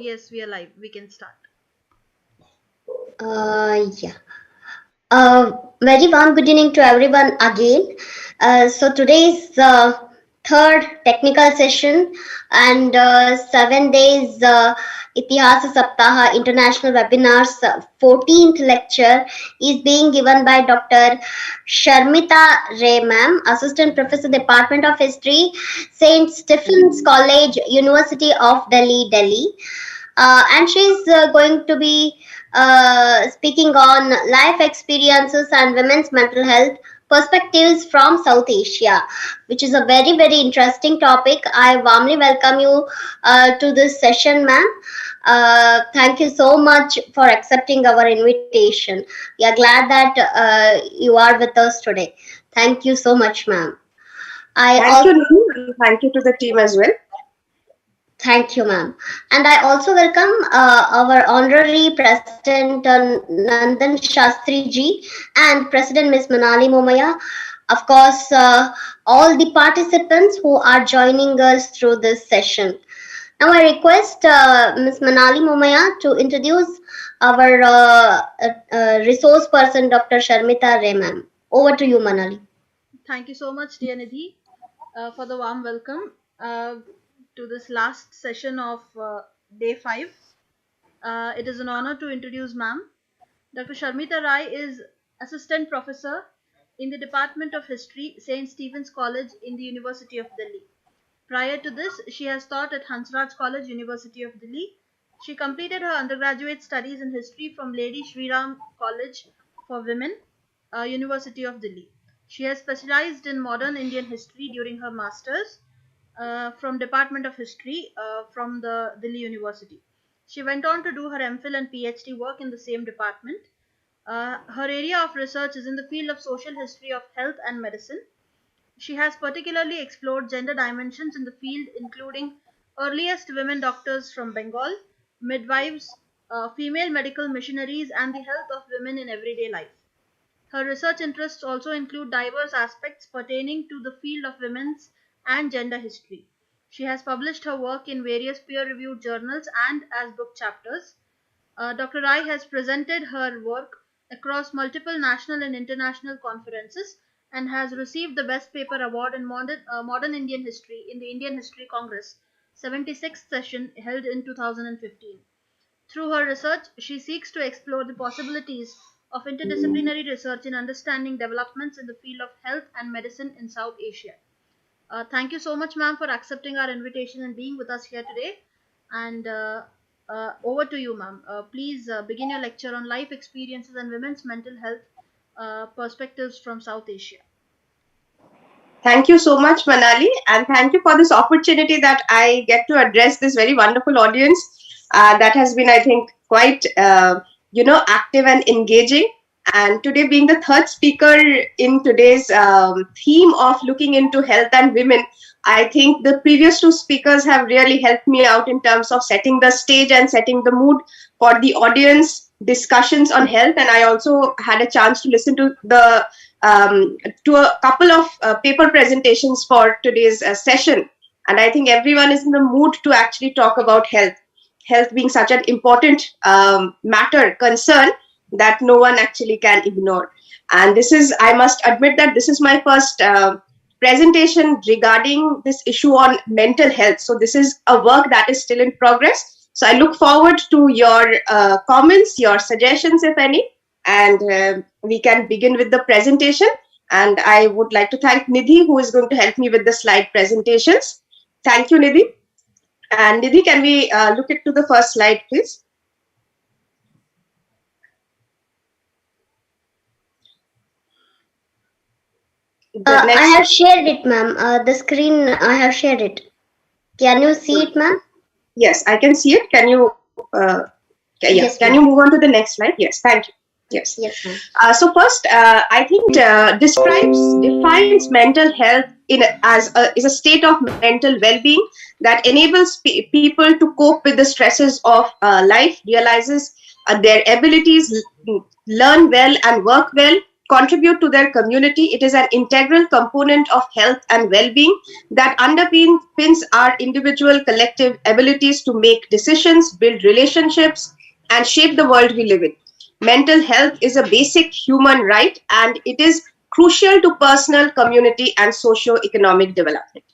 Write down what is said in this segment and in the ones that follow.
yes, we are live. We can start. Yeah. Very warm good evening to everyone again. So today is the third technical session and 7 days Itihasa Saptaha International Webinars 14th lecture is being given by Dr. Sharmita Ray ma'am, Assistant Professor Department of History, St. Stephen's College, University of Delhi, Delhi. And she's going to be speaking on life experiences and women's mental health perspectives from South Asia, which is a very, very interesting topic. I warmly welcome you to this session, ma'am. Thank you so much for accepting our invitation. We are glad that you are with us today. Thank you so much, ma'am. Thank you, Nidhi, and thank you to the team as well. Thank you, ma'am. And I also welcome our honorary President Nandan Shastri ji and President Ms. Manali Momaya. Of course, all the participants who are joining us through this session. Now, I request Ms. Manali Momaya to introduce our resource person, Dr. Sharmita Ray, ma'am. Over to you, Manali. Thank you so much, dear Nidhi, for the warm welcome to this last session of day 5. It is an honor to introduce ma'am. Dr. Sharmita Rai is Assistant Professor in the Department of History, St. Stephen's College in the University of Delhi. Prior to this, she has taught at Hansraj College, University of Delhi. She completed her undergraduate studies in history from Lady Shri Ram College for Women, University of Delhi. She has specialized in modern Indian history during her masters from Department of History from the Delhi University. She went on to do her MPhil and PhD work in the same department. Her area of research is in the field of social history of health and medicine. She has particularly explored gender dimensions in the field, including earliest women doctors from Bengal, midwives, female medical missionaries, and the health of women in everyday life. Her research interests also include diverse aspects pertaining to the field of women's and gender history. She has published her work in various peer reviewed journals and as book chapters. Dr. Rai has presented her work across multiple national and international conferences and has received the Best Paper Award in Modern Indian History in the Indian History Congress 76th session held in 2015. Through her research, she seeks to explore the possibilities of interdisciplinary research in understanding developments in the field of health and medicine in South Asia. Thank you so much, ma'am, for accepting our invitation and being with us here today. And over to you, ma'am. Please begin your lecture on life experiences and women's mental health perspectives from South Asia. Thank you so much, Manali, and thank you for this opportunity that I get to address this very wonderful audience that has been, I think, quite, active and engaging. And today being the third speaker in today's theme of looking into health and women, I think the previous two speakers have really helped me out in terms of setting the stage and setting the mood for the audience discussions on health. And I also had a chance to listen to a couple of paper presentations for today's session. And I think everyone is in the mood to actually talk about health being such an important concern that no one actually can ignore. And I must admit that this is my first presentation regarding this issue on mental health. So this is a work that is still in progress. So I look forward to your comments, your suggestions, if any, and we can begin with the presentation. And I would like to thank Nidhi, who is going to help me with the slide presentations. Thank you, Nidhi. And Nidhi, can we look into the first slide, please? I have shared it, ma'am. The screen, I have shared it. Can you see it, ma'am? Yes, I can see it. Can you? Yes. Can you move on to the next slide? Yes, thank you. Yes. So first, I think defines mental health is a state of mental well-being that enables people to cope with the stresses of life, realizes their abilities, learn well and work well, contribute to their community. It is an integral component of health and well-being that underpins our individual collective abilities to make decisions, build relationships, and shape the world we live in. Mental health is a basic human right, and it is crucial to personal, community, and socio-economic development.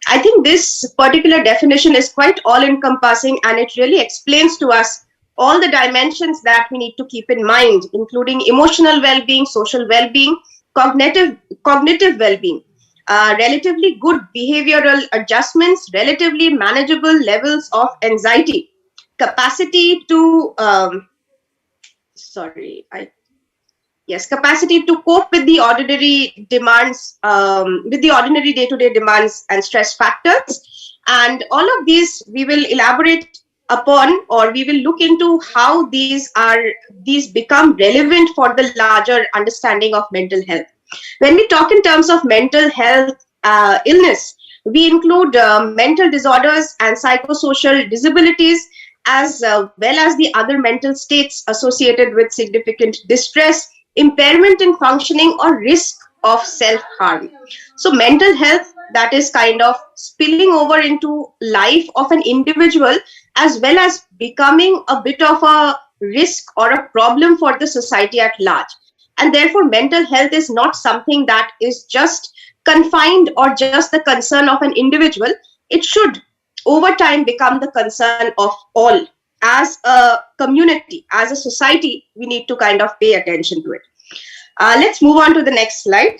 I think this particular definition is quite all-encompassing, and it really explains to us all the dimensions that we need to keep in mind, including emotional well-being, social well-being, cognitive well-being, relatively good behavioral adjustments, relatively manageable levels of anxiety, capacity to capacity to cope with the ordinary demands, with the ordinary day-to-day demands and stress factors. And all of these we will elaborate upon, or we will look into how these become relevant for the larger understanding of mental health. When we talk in terms of mental health illness, we include mental disorders and psychosocial disabilities, as well as the other mental states associated with significant distress, impairment in functioning, or risk of self-harm. So mental health, that is kind of spilling over into life of an individual, as well as becoming a bit of a risk or a problem for the society at large. And therefore, mental health is not something that is just confined or just the concern of an individual. It should over time become the concern of all. As a community, as a society, we need to kind of pay attention to it. Let's move on to the next slide.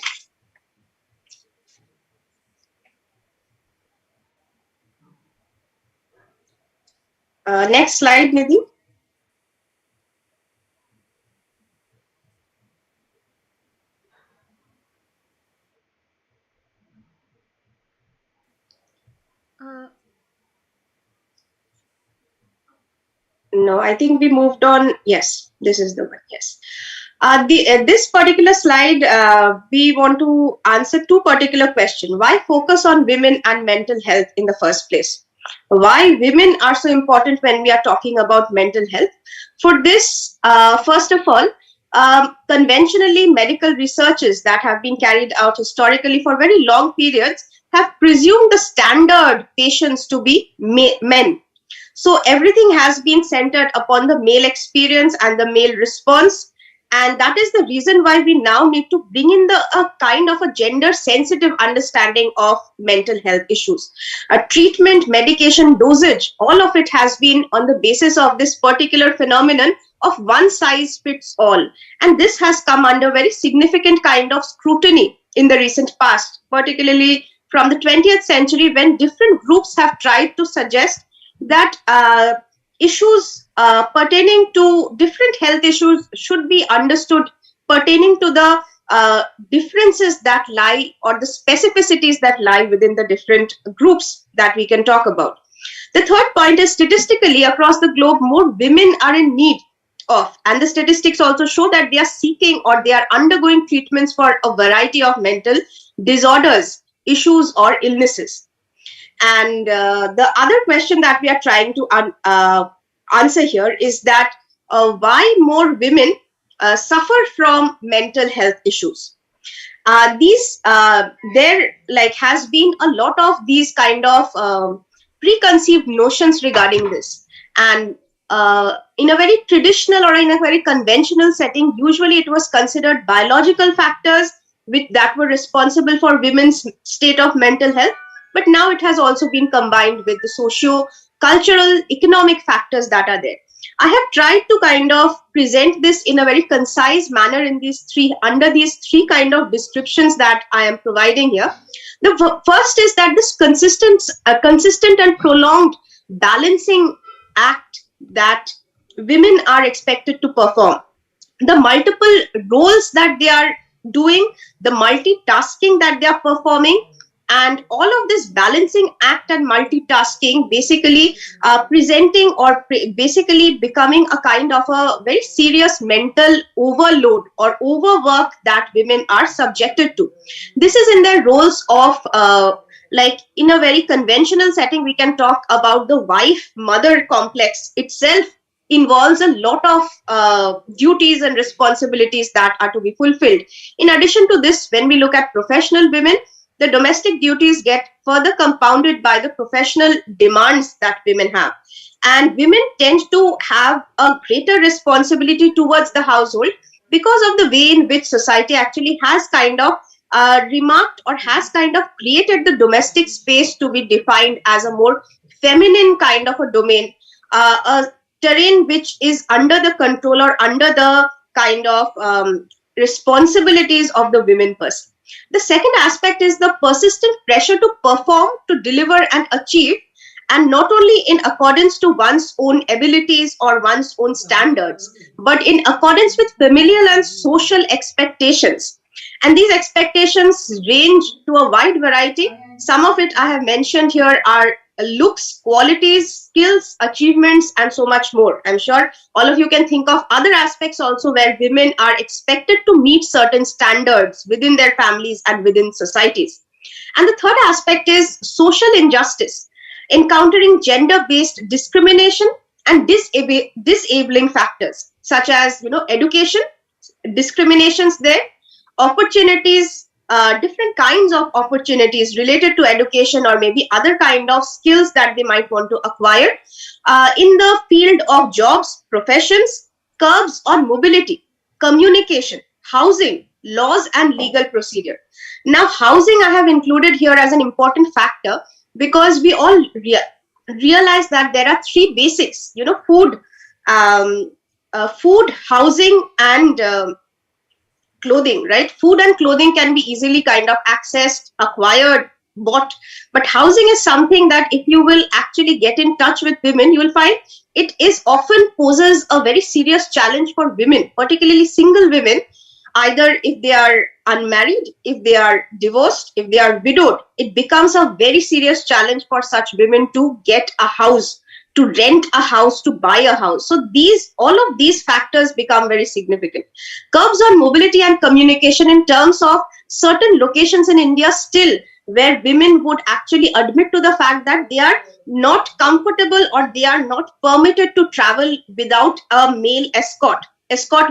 Next slide, Nidhi. No, I think we moved on. Yes, this is the one. Yes. This particular slide, we want to answer two particular questions. Why focus on women and mental health in the first place? Why women are so important when we are talking about mental health? For this, first of all, conventionally medical researches that have been carried out historically for very long periods have presumed the standard patients to be men. So everything has been centered upon the male experience and the male response. And that is the reason why we now need to bring in a kind of a gender sensitive understanding of mental health issues. Treatment, medication, dosage, all of it has been on the basis of this particular phenomenon of one size fits all. And this has come under very significant kind of scrutiny in the recent past, particularly from the 20th century, when different groups have tried to suggest that issues pertaining to different health issues should be understood pertaining to the differences that lie, or the specificities that lie within the different groups that we can talk about. The third point is, statistically across the globe, more women are in need of, and the statistics also show that they are seeking or they are undergoing treatments for a variety of mental disorders, issues, or illnesses. And the other question that we are trying to answer here is that why more women suffer from mental health issues. There has been a lot of these kind of preconceived notions regarding this, and in a very traditional or in a very conventional setting, usually it was considered biological factors that were responsible for women's state of mental health. But now it has also been combined with the socio-cultural, economic factors that are there. I have tried to kind of present this in a very concise manner under these three kind of descriptions that I am providing here. The first is that this consistent and prolonged balancing act that women are expected to perform. The multiple roles that they are doing, the multitasking that they are performing, and all of this balancing act and multitasking basically presenting or basically becoming a kind of a very serious mental overload or overwork that women are subjected to. This is in their roles of in a very conventional setting, we can talk about the wife-mother complex itself involves a lot of duties and responsibilities that are to be fulfilled. In addition to this, when we look at professional women, the domestic duties get further compounded by the professional demands that women have. And women tend to have a greater responsibility towards the household because of the way in which society actually has kind of remarked or has kind of created the domestic space to be defined as a more feminine kind of a domain, a terrain which is under the control or under the kind of responsibilities of the women person. The second aspect is the persistent pressure to perform, to deliver and achieve, and not only in accordance to one's own abilities or one's own standards, but in accordance with familial and social expectations. And these expectations range to a wide variety. Some of it I have mentioned here are looks, qualities, skills, achievements, and so much more. I'm sure all of you can think of other aspects also where women are expected to meet certain standards within their families and within societies. And the third aspect is social injustice, encountering gender-based discrimination and disabling factors such as, education, discriminations there, opportunities, different kinds of opportunities related to education or maybe other kind of skills that they might want to acquire in the field of jobs, professions, curbs on mobility, communication, housing, laws and legal procedure. Now, housing I have included here as an important factor because we all realize that there are three basics, food, food, housing, and clothing, right? Food and clothing can be easily kind of accessed, acquired, bought, but housing is something that if you will actually get in touch with women, you will find it is often poses a very serious challenge for women, particularly single women, either if they are unmarried, if they are divorced, if they are widowed. It becomes a very serious challenge for such women to get a house, to rent a house, to buy a house. So all of these factors become very significant. Curbs on mobility and communication in terms of certain locations in India still where women would actually admit to the fact that they are not comfortable or they are not permitted to travel without a male escort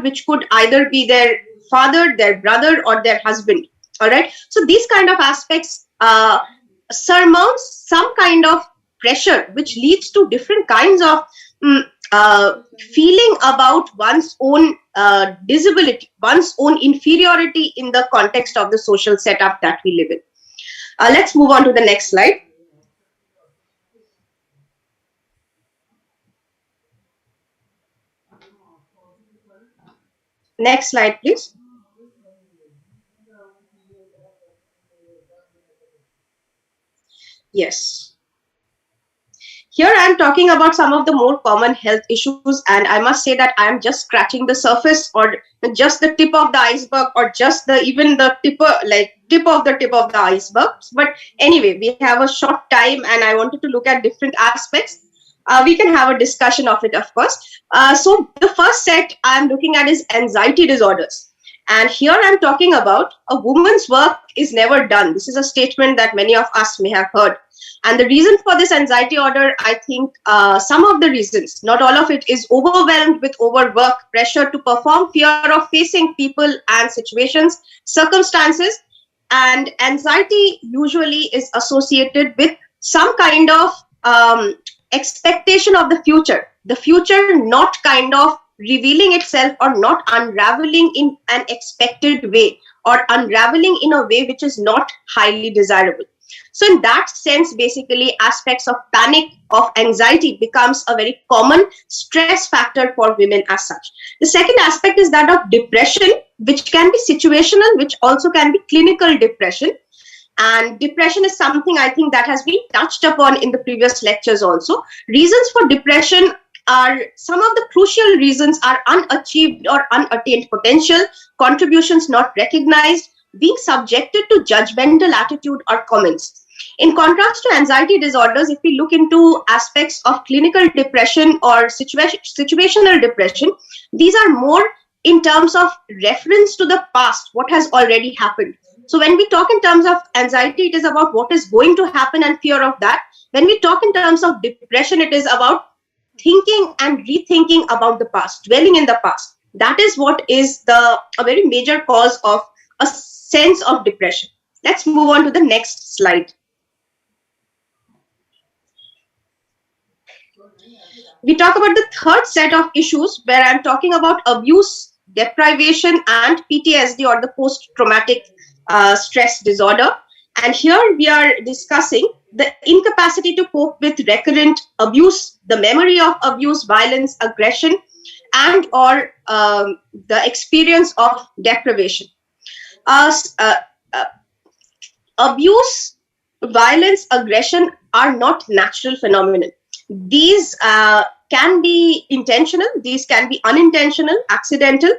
which could either be their father, their brother, or their husband. All right. So these kind of aspects surmounts some kind of pressure, which leads to different kinds of feeling about one's own disability, one's own inferiority in the context of the social setup that we live in. Let's move on to the next slide. Next slide, please. Yes. Here I am talking about some of the more common health issues, and I must say that I am just scratching the surface or just the tip of the iceberg or just even the tip of the iceberg. But anyway, we have a short time and I wanted to look at different aspects. We can have a discussion of it, of course. So the first set I am looking at is anxiety disorders. And here I'm talking about a woman's work is never done. This is a statement that many of us may have heard. And the reason for this anxiety order, I think some of the reasons, not all of it, is overwhelmed with overwork, pressure to perform, fear of facing people and situations, circumstances. And anxiety usually is associated with some kind of expectation of the future not kind of revealing itself or not unraveling in an expected way or unraveling in a way which is not highly desirable. So in that sense, basically aspects of panic, of anxiety becomes a very common stress factor for women as such. The second aspect is that of depression, which can be situational, which also can be clinical depression. And depression is something I think that has been touched upon in the previous lectures also. Reasons for depression are some of the crucial reasons are unachieved or unattained potential, contributions not recognized, being subjected to judgmental attitude or comments. In contrast to anxiety disorders, if we look into aspects of clinical depression or situational depression, these are more in terms of reference to the past, what has already happened. So when we talk in terms of anxiety, it is about what is going to happen and fear of that. When we talk in terms of depression, it is about thinking and rethinking about the past, dwelling in the past. That is what is a very major cause of a sense of depression. Let's move on to the next slide. We talk about the third set of issues where I'm talking about abuse, deprivation, and PTSD, or the post-traumatic stress disorder. And here we are discussing the incapacity to cope with recurrent abuse, the memory of abuse, violence, aggression, and or the experience of deprivation. Uh, uh, Abuse, violence, aggression are not natural phenomena. These can be intentional, these can be unintentional, accidental,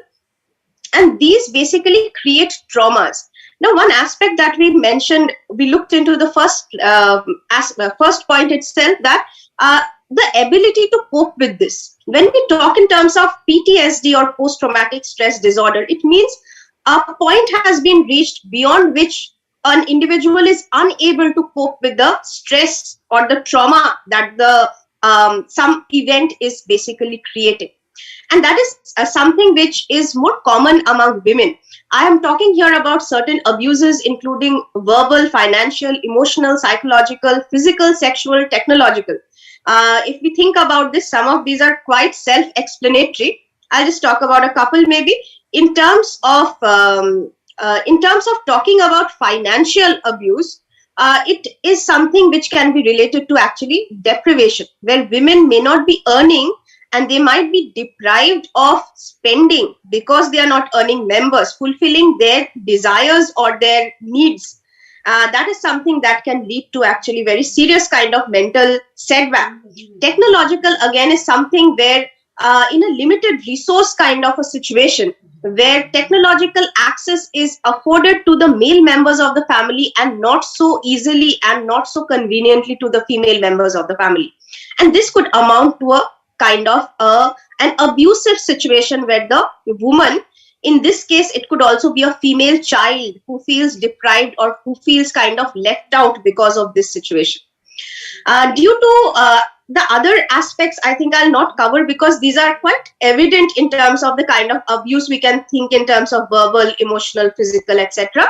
and these basically create traumas. Now, one aspect that we mentioned, we looked into the first point itself, that the ability to cope with this. When we talk in terms of PTSD or post-traumatic stress disorder, it means a point has been reached beyond which an individual is unable to cope with the stress or the trauma that the some event is basically creating. And that is something which is more common among women. I am talking here about certain abuses, including verbal, financial, emotional, psychological, physical, sexual, technological. If we think about this, some of these are quite self-explanatory. I'll just talk about a couple maybe. In terms of talking about financial abuse, it is something which can be related to actually deprivation, where women may not be earning and they might be deprived of spending because they are not earning members, fulfilling their desires or their needs. That is something that can lead to actually very serious kind of mental setback. Technological, again, is something where in a limited resource kind of a situation, where technological access is afforded to the male members of the family and not so easily and not so conveniently to the female members of the family. And this could amount to a kind of an abusive situation where the woman, in this case, it could also be a female child who feels deprived or who feels kind of left out because of this situation. Due to the other aspects, I think I'll not cover because these are quite evident in terms of the kind of abuse we can think in terms of verbal, emotional, physical, etc.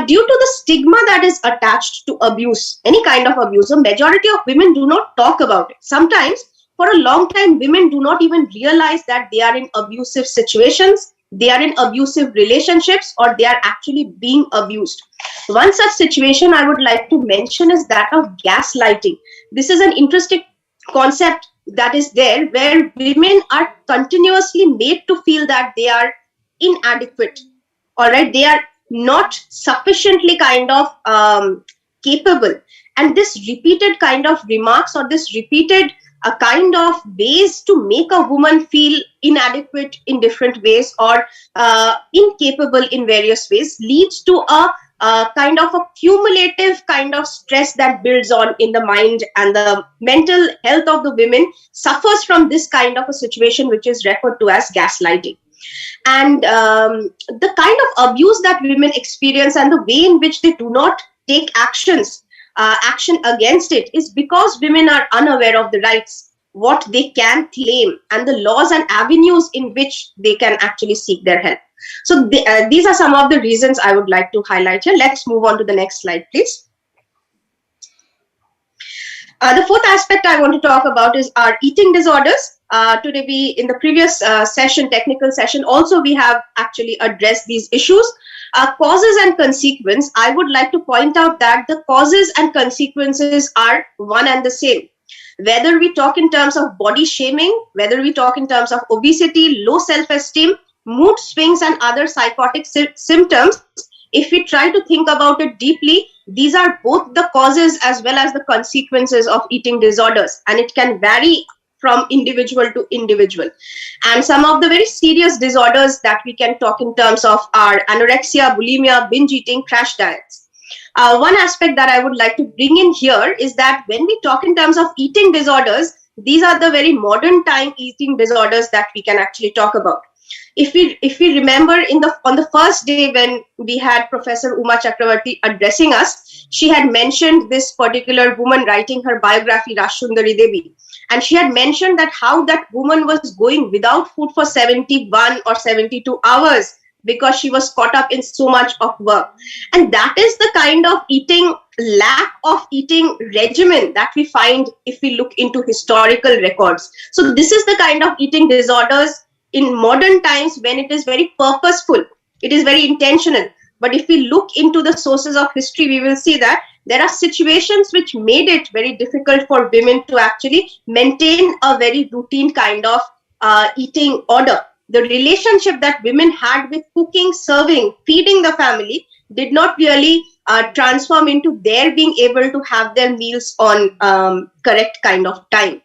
Due to the stigma that is attached to abuse, any kind of abuse, a majority of women do not talk about it. Sometimes, for a long time, women do not even realize that they are in abusive situations, they are in abusive relationships, or they are actually being abused. One such situation I would like to mention is that of gaslighting. This is an interesting concept that is there, where women are continuously made to feel that they are inadequate, all right, they are not sufficiently kind of capable. And this repeated kind of remarks, or this repeated a kind of ways to make a woman feel inadequate in different ways, or incapable in various ways, leads to a kind of a cumulative kind of stress that builds on in the mind, and the mental health of the women suffers from this kind of a situation, which is referred to as gaslighting. And the kind of abuse that women experience and the way in which they do not take action against it is because women are unaware of the rights, what they can claim, and the laws and avenues in which they can actually seek their help. So these are some of the reasons I would like to highlight here. Let's move on to the next slide, please. The fourth aspect I want to talk about is our eating disorders. Today, in the previous technical session, also we have actually addressed these issues. Causes and consequence, I would like to point out that the causes and consequences are one and the same. Whether we talk in terms of body shaming, whether we talk in terms of obesity, low self-esteem, mood swings, and other psychotic symptoms, if we try to think about it deeply, these are both the causes as well as the consequences of eating disorders, and it can vary from individual to individual. And some of the very serious disorders that we can talk in terms of are anorexia, bulimia, binge eating, crash diets. One aspect that I would like to bring in here is that when we talk in terms of eating disorders, these are the very modern time eating disorders that we can actually talk about. If we remember on the first day when we had Professor Uma Chakravarti addressing us, she had mentioned this particular woman writing her biography, Rashundari Devi. And she had mentioned that how that woman was going without food for 71 or 72 hours because she was caught up in so much of work. And that is the kind of lack of eating regimen that we find if we look into historical records. So this is the kind of eating disorders in modern times when it is very purposeful, it is very intentional. But if we look into the sources of history, we will see that there are situations which made it very difficult for women to actually maintain a very routine kind of eating order. The relationship that women had with cooking, serving, feeding the family did not really transform into their being able to have their meals on correct kind of time.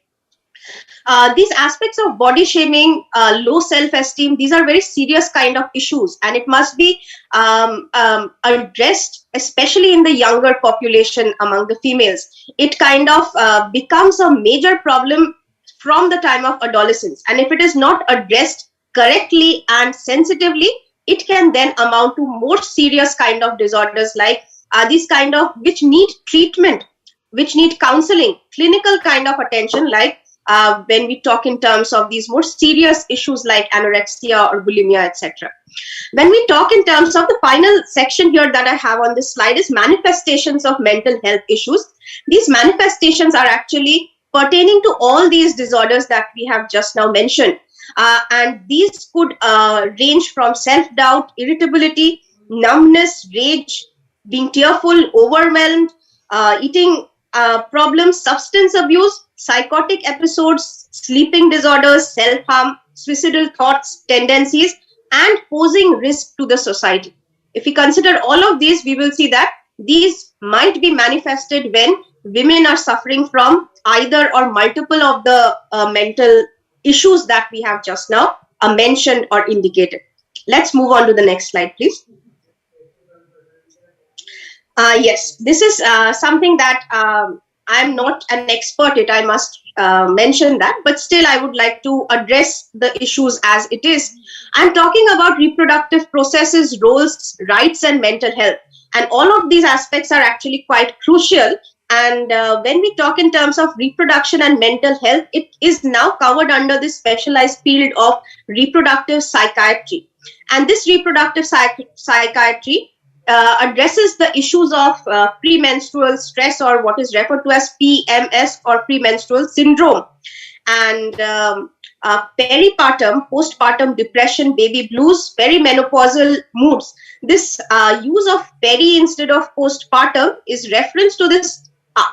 These aspects of body shaming, low self-esteem, these are very serious kind of issues, and it must be addressed, especially in the younger population among the females. It kind of becomes a major problem from the time of adolescence, and if it is not addressed correctly and sensitively, it can then amount to more serious kind of disorders like these kind of which need treatment, which need counseling, clinical kind of attention, like when we talk in terms of these more serious issues like anorexia or bulimia, etc. When we talk in terms of the final section here that I have on this slide is manifestations of mental health issues. These manifestations are actually pertaining to all these disorders that we have just now mentioned. And these could range from self-doubt, irritability, numbness, rage, being tearful, overwhelmed, eating problems, substance abuse, psychotic episodes, sleeping disorders, self-harm, suicidal thoughts, tendencies, and posing risk to the society. If we consider all of these, we will see that these might be manifested when women are suffering from either or multiple of the mental issues that we have just now mentioned or indicated. Let's move on to the next slide, please. Yes, this is something that I'm not an expert at, I must mention that, but still I would like to address the issues as it is. I'm talking about reproductive processes, roles, rights, and mental health. And all of these aspects are actually quite crucial. And when we talk in terms of reproduction and mental health, it is now covered under this specialized field of reproductive psychiatry. And this reproductive psychiatry addresses the issues of premenstrual stress, or what is referred to as PMS or premenstrual syndrome, and peripartum, postpartum depression, baby blues, perimenopausal moods. This use of peri instead of postpartum is reference to this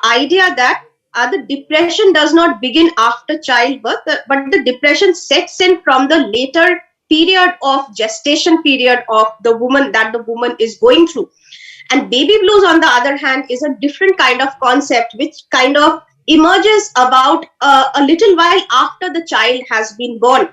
idea that the depression does not begin after childbirth, but the depression sets in from the later period of gestation period of the woman that the woman is going through. And baby blues, on the other hand, is a different kind of concept which kind of emerges about a little while after the child has been born.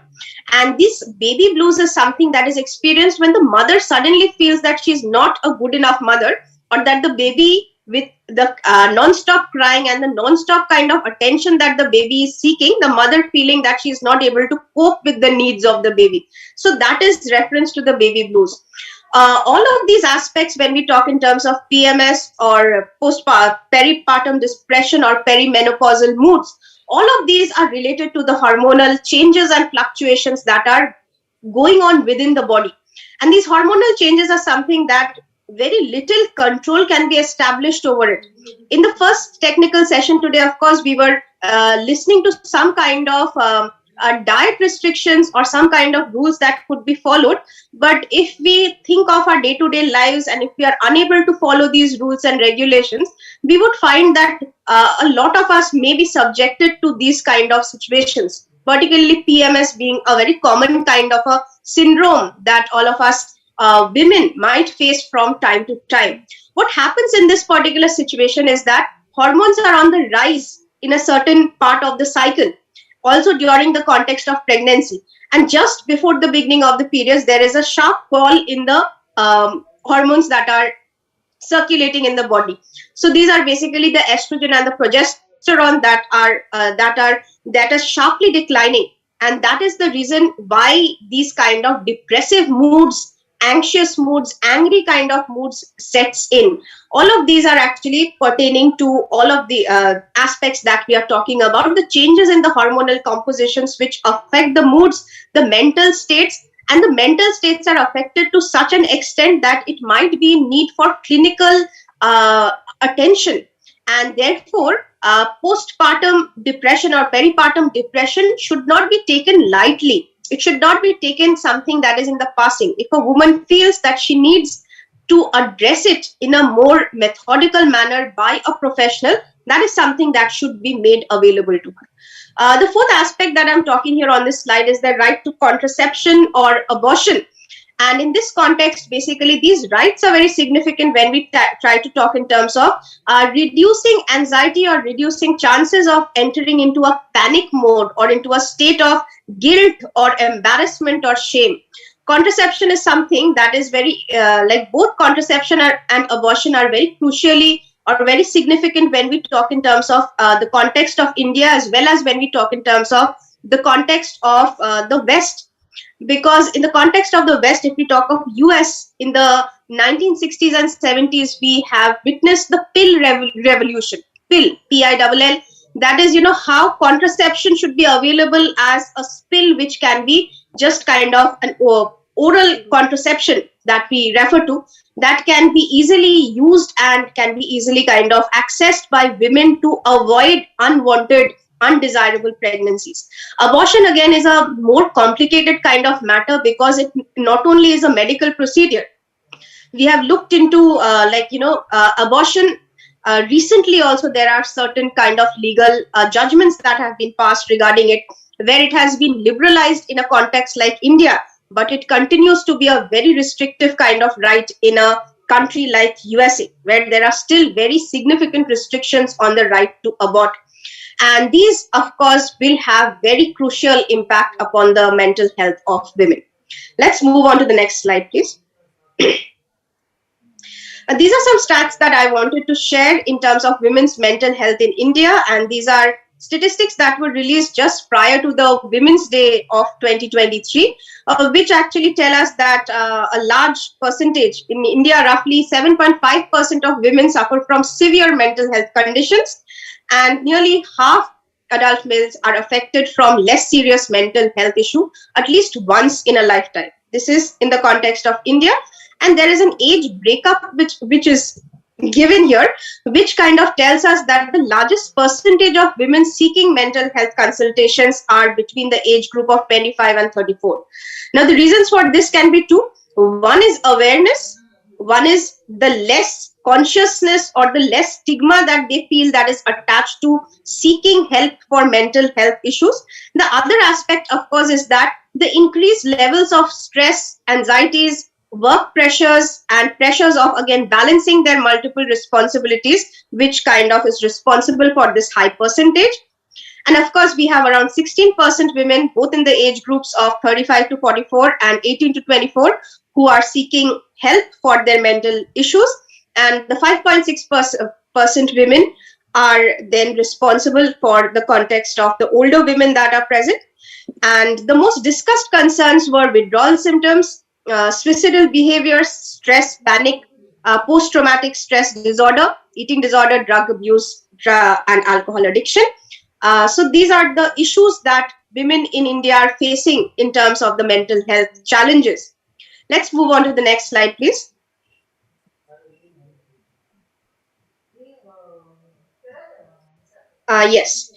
And this baby blues is something that is experienced when the mother suddenly feels that she's not a good enough mother, or that the baby, with the non-stop crying and the non-stop kind of attention that the baby is seeking, the mother feeling that she is not able to cope with the needs of the baby. So that is reference to the baby blues. All of these aspects, when we talk in terms of PMS or peripartum depression or perimenopausal moods, all of these are related to the hormonal changes and fluctuations that are going on within the body. And these hormonal changes are something that very little control can be established over it. In the first technical session today, of course, we were listening to some kind of diet restrictions or some kind of rules that could be followed. But if we think of our day-to-day lives, and if we are unable to follow these rules and regulations, we would find that a lot of us may be subjected to these kind of situations, particularly PMS being a very common kind of a syndrome that all of us women might face from time to time. What happens in this particular situation is that hormones are on the rise in a certain part of the cycle, also during the context of pregnancy. And just before the beginning of the periods, there is a sharp fall in the hormones that are circulating in the body. So these are basically the estrogen and the progesterone that are sharply declining. And that is the reason why these kind of depressive moods anxious moods, angry kind of moods sets in. All of these are actually pertaining to all of the aspects that we are talking about, the changes in the hormonal compositions which affect the moods, the mental states, and the mental states are affected to such an extent that it might be in need for clinical attention. And therefore, postpartum depression or peripartum depression should not be taken lightly. It should not be taken something that is in the passing. If a woman feels that she needs to address it in a more methodical manner by a professional, that is something that should be made available to her. The fourth aspect that I'm talking here on this slide is the right to contraception or abortion. And in this context, basically, these rights are very significant when we try to talk in terms of reducing anxiety or reducing chances of entering into a panic mode or into a state of guilt or embarrassment or shame. Contraception is something that is very, like both contraception and abortion are very crucially or very significant when we talk in terms of the context of India, as well as when we talk in terms of the context of the West. Because in the context of the West, if we talk of US, in the 1960s and 70s, we have witnessed the pill revolution. Pill, Pill. That is, how contraception should be available as a pill, which can be just kind of an oral contraception that we refer to, that can be easily used and can be easily kind of accessed by women to avoid unwanted, undesirable pregnancies. Abortion again is a more complicated kind of matter because it not only is a medical procedure. We have looked into abortion. Recently also there are certain kind of legal judgments that have been passed regarding it, where it has been liberalized in a context like India, but it continues to be a very restrictive kind of right in a country like USA, where there are still very significant restrictions on the right to abort. And these, of course, will have very crucial impact upon the mental health of women. Let's move on to the next slide, please. These are some stats that I wanted to share in terms of women's mental health in India. And these are statistics that were released just prior to the Women's Day of 2023, which actually tell us that a large percentage in India, roughly 7.5% of women suffer from severe mental health conditions, and nearly half adult males are affected from less serious mental health issue at least once in a lifetime. This is in the context of India, and there is an age breakup which is given here, which kind of tells us that the largest percentage of women seeking mental health consultations are between the age group of 25 and 34. Now, the reasons for this can be two. One is awareness. One is the less consciousness or the less stigma that they feel that is attached to seeking help for mental health issues. The other aspect, of course, is that the increased levels of stress, anxieties, work pressures, and pressures of, again, balancing their multiple responsibilities, which kind of is responsible for this high percentage. And of course, we have around 16% women, both in the age groups of 35 to 44 and 18 to 24, who are seeking help for their mental issues. And the 5.6% women are then responsible for the context of the older women that are present. And the most discussed concerns were withdrawal symptoms, suicidal behaviors, stress, panic, post-traumatic stress disorder, eating disorder, drug abuse, and alcohol addiction. So these are the issues that women in India are facing in terms of the mental health challenges. Let's move on to the next slide, please. Yes.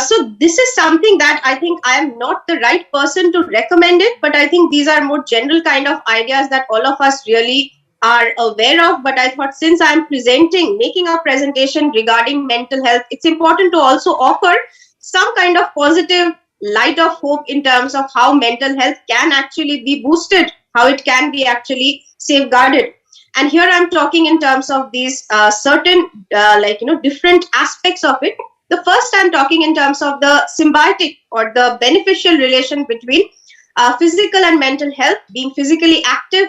So this is something that I think I am not the right person to recommend it, but I think these are more general kind of ideas that all of us really are aware of. But I thought, since I'm making a presentation regarding mental health, it's important to also offer some kind of positive light of hope in terms of how mental health can actually be boosted, how it can be actually safeguarded. And here I'm talking in terms of these certain different aspects of it. The first, I'm talking in terms of the symbiotic or the beneficial relation between physical and mental health, being physically active,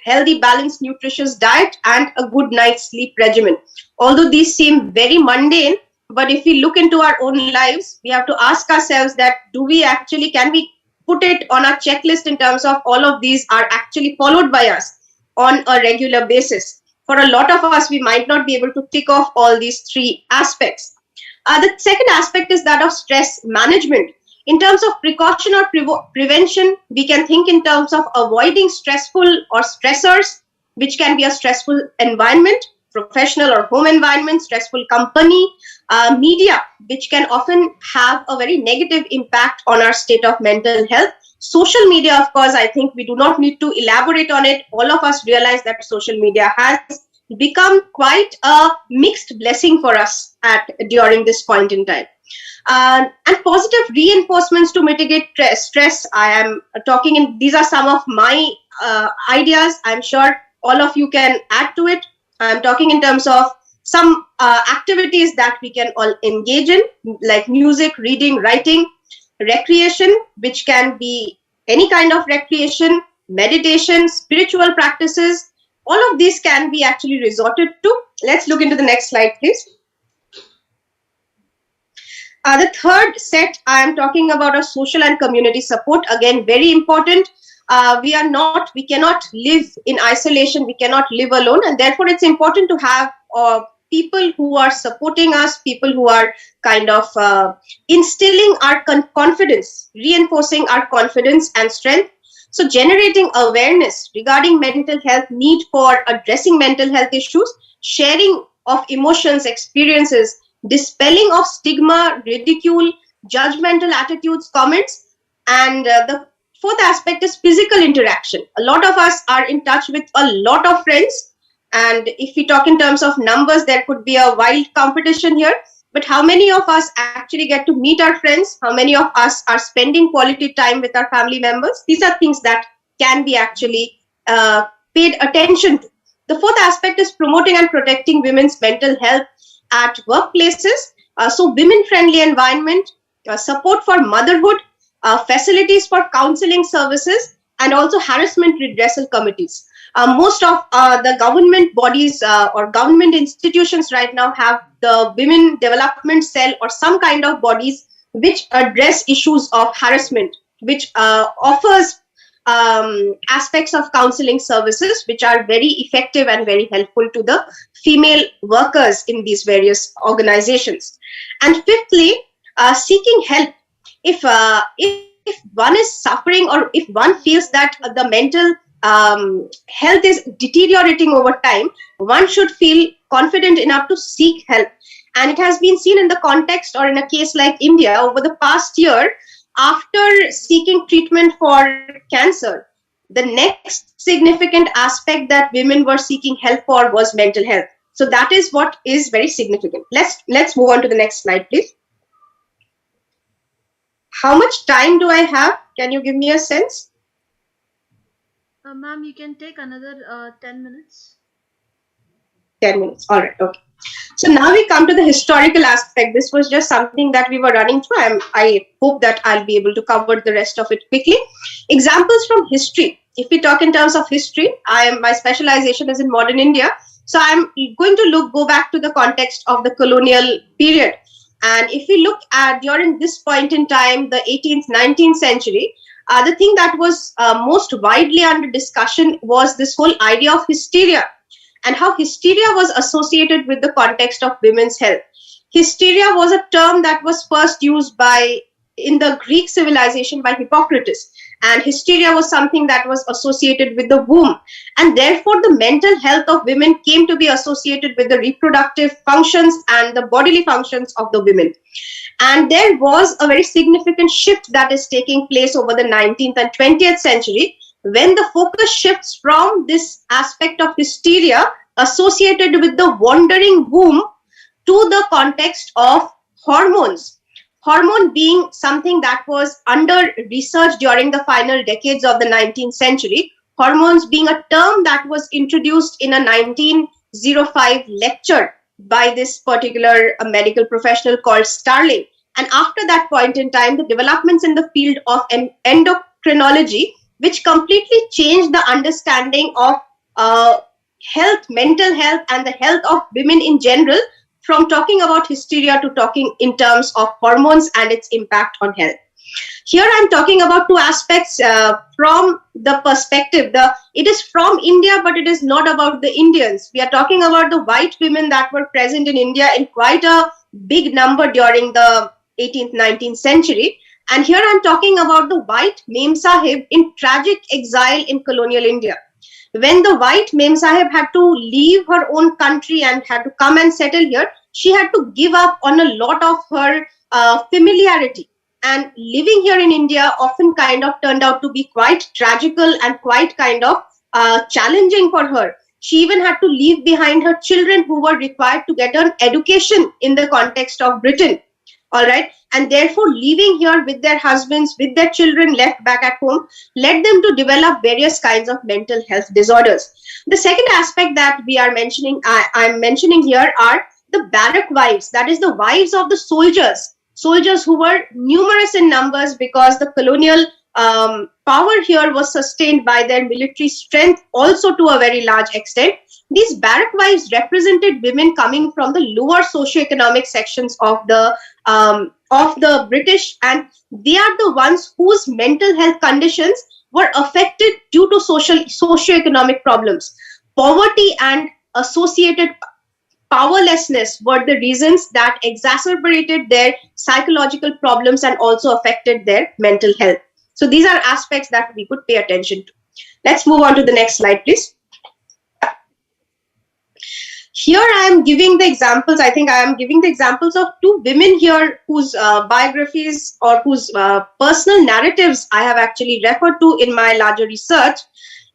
healthy, balanced, nutritious diet, and a good night's sleep regimen. Although these seem very mundane, but if we look into our own lives, we have to ask ourselves that can we put it on our checklist in terms of all of these are actually followed by us on a regular basis. For a lot of us, we might not be able to tick off all these three aspects. The second aspect is that of stress management. In terms of precaution or prevention, we can think in terms of avoiding stressful or stressors, which can be a stressful environment, professional or home environment, stressful company, media, which can often have a very negative impact on our state of mental health. Social media, of course, I think we do not need to elaborate on it. All of us realize that social media has become quite a mixed blessing for us during this point in time. And positive reinforcements to mitigate stress. I am talking in, these are some of my ideas. I'm sure all of you can add to it. I'm talking in terms of some activities that we can all engage in, like music, reading, writing, recreation, which can be any kind of recreation, meditation, spiritual practices. All of these can be actually resorted to. Let's look into the next slide, please. The third set, I am talking about a social and community support. Again, very important. We cannot live in isolation. We cannot live alone. And therefore, it's important to have people who are supporting us, people who are kind of instilling our confidence, reinforcing our confidence and strength. So generating awareness regarding mental health, need for addressing mental health issues, sharing of emotions, experiences, dispelling of stigma, ridicule, judgmental attitudes, comments. And the fourth aspect is physical interaction. A lot of us are in touch with a lot of friends. And if we talk in terms of numbers, there could be a wild competition here. But how many of us actually get to meet our friends? How many of us are spending quality time with our family members? These are things that can be actually paid attention to. The fourth aspect is promoting and protecting women's mental health at workplaces. So women-friendly environment, support for motherhood, facilities for counseling services, and also harassment redressal committees. Most of the government bodies or government institutions right now have the Women Development Cell or some kind of bodies which address issues of harassment, which offers aspects of counseling services which are very effective and very helpful to the female workers in these various organizations. And fifthly, seeking help. If one is suffering or if one feels that the mental health is deteriorating over time, one should feel confident enough to seek help. And it has been seen in the context or in a case like India over the past year, after seeking treatment for cancer, the next significant aspect that women were seeking help for was mental health. So that is what is very significant. Let's move on to the next slide, please. How much time do I have? Can you give me a sense? Ma'am, you can take another 10 minutes. 10 minutes. All right. Okay. So now we come to the historical aspect. This was just something that we were running through. I hope that I'll be able to cover the rest of it quickly. Examples from history. If we talk in terms of history, my specialization is in modern India. So I'm going to go back to the context of the colonial period. And if we look at during this point in time, the 18th, 19th century, the thing that was most widely under discussion was this whole idea of hysteria, and how hysteria was associated with the context of women's health. Hysteria was a term that was first used in the Greek civilization by Hippocrates, and hysteria was something that was associated with the womb, and therefore the mental health of women came to be associated with the reproductive functions and the bodily functions of the women. And there was a very significant shift that is taking place over the 19th and 20th century, when the focus shifts from this aspect of hysteria associated with the wandering womb to the context of hormones. Hormone being something that was under research during the final decades of the 19th century. Hormones being a term that was introduced in a 1905 lecture by this particular medical professional called Starling. And after that point in time, the developments in the field of endocrinology, which completely changed the understanding of health, mental health, and the health of women in general, from talking about hysteria to talking in terms of hormones and its impact on health. Here I'm talking about two aspects from the perspective. It is from India, but it is not about the Indians. We are talking about the white women that were present in India in quite a big number during the 18th, 19th century. And here I'm talking about the white Mem Sahib in tragic exile in colonial India. When the white Mem Sahib had to leave her own country and had to come and settle here, she had to give up on a lot of her familiarity. And living here in India often kind of turned out to be quite tragical and quite kind of challenging for her. She even had to leave behind her children who were required to get an education in the context of Britain. All right. And therefore, living here with their husbands, with their children left back at home, led them to develop various kinds of mental health disorders. The second aspect that we are mentioning, I'm mentioning here, are the barrack wives, that is the wives of the soldiers who were numerous in numbers because the colonial power here was sustained by their military strength also to a very large extent. These barrack wives represented women coming from the lower socioeconomic sections of the British, and they are the ones whose mental health conditions were affected due to socioeconomic problems. Poverty and associated powerlessness were the reasons that exacerbated their psychological problems and also affected their mental health. So these are aspects that we could pay attention to. Let's move on to the next slide, please. Here I am giving the examples. I think I am giving the examples of two women here whose biographies or whose personal narratives I have actually referred to in my larger research.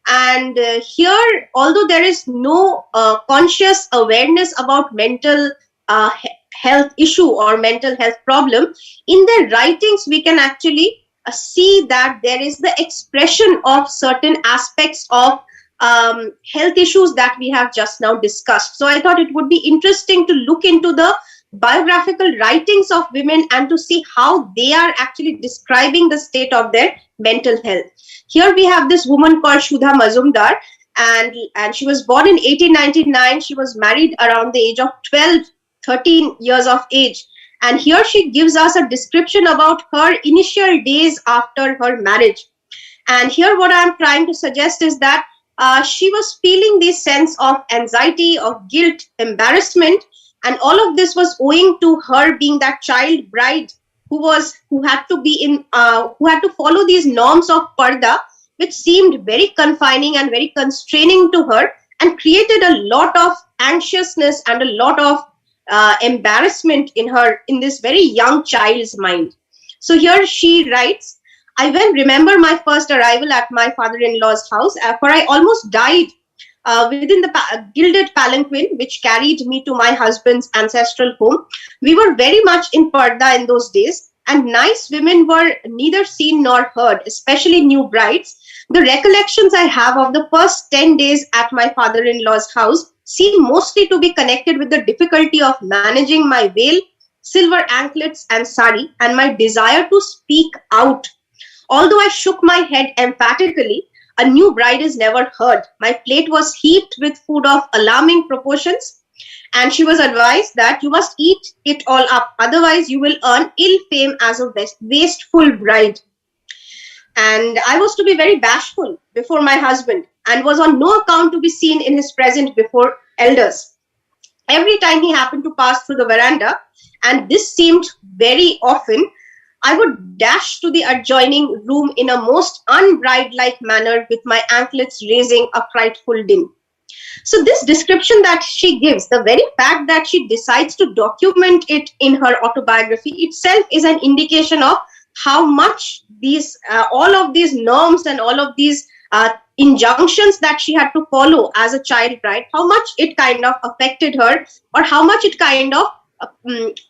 And here, although there is no conscious awareness about mental health issue or mental health problem, in their writings we can actually see that there is the expression of certain aspects of health issues that we have just now discussed. So I thought it would be interesting to look into the biographical writings of women and to see how they are actually describing the state of their mental health. Here we have this woman called Shudha Mazumdar, and she was born in 1899. She was married around the age of 13 years of age. And here she gives us a description about her initial days after her marriage. And here what I'm trying to suggest is that she was feeling this sense of anxiety, of guilt, embarrassment, and all of this was owing to her being that child bride who had to follow these norms of parda, which seemed very confining and very constraining to her and created a lot of anxiousness and a lot of embarrassment in this very young child's mind. So here she writes, I well remember my first arrival at my father-in-law's house, for I almost died within the gilded palanquin which carried me to my husband's ancestral home. We were very much in parda in those days, and nice women were neither seen nor heard, especially new brides. The recollections I have of the first 10 days at my father-in-law's house seem mostly to be connected with the difficulty of managing my veil, silver anklets and sari, and my desire to speak out. Although I shook my head emphatically, a new bride is never heard. My plate was heaped with food of alarming proportions, and she was advised that you must eat it all up, otherwise you will earn ill fame as a wasteful bride. And I was to be very bashful before my husband and was on no account to be seen in his presence before elders. Every time he happened to pass through the veranda, and this seemed very often, I would dash to the adjoining room in a most unbride-like manner with my anklets raising a frightful din. So this description that she gives, the very fact that she decides to document it in her autobiography itself is an indication of how much all of these norms and all of these injunctions that she had to follow as a child bride, how much it kind of affected her, or how much it kind of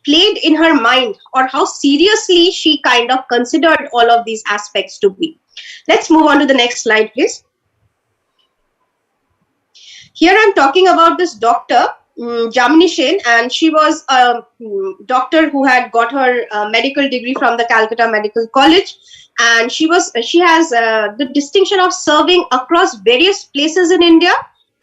played in her mind, or how seriously she kind of considered all of these aspects to be. Let's move on to the next slide, please. Here I'm talking about this doctor, Jamini Sen, and she was a doctor who had got her medical degree from the Calcutta Medical College, and she has the distinction of serving across various places in India,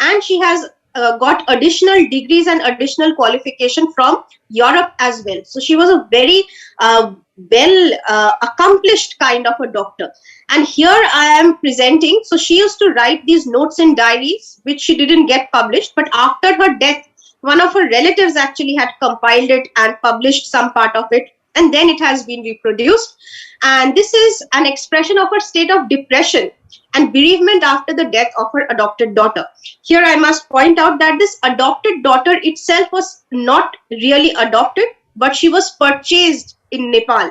and she has got additional degrees and additional qualification from Europe as well. So she was a very well accomplished kind of a doctor. And here I am presenting. So she used to write these notes in diaries, which she didn't get published. But after her death, one of her relatives actually had compiled it and published some part of it. And then it has been reproduced. And this is an expression of her state of depression and bereavement after the death of her adopted daughter. Here I must point out that this adopted daughter itself was not really adopted, but she was purchased in Nepal.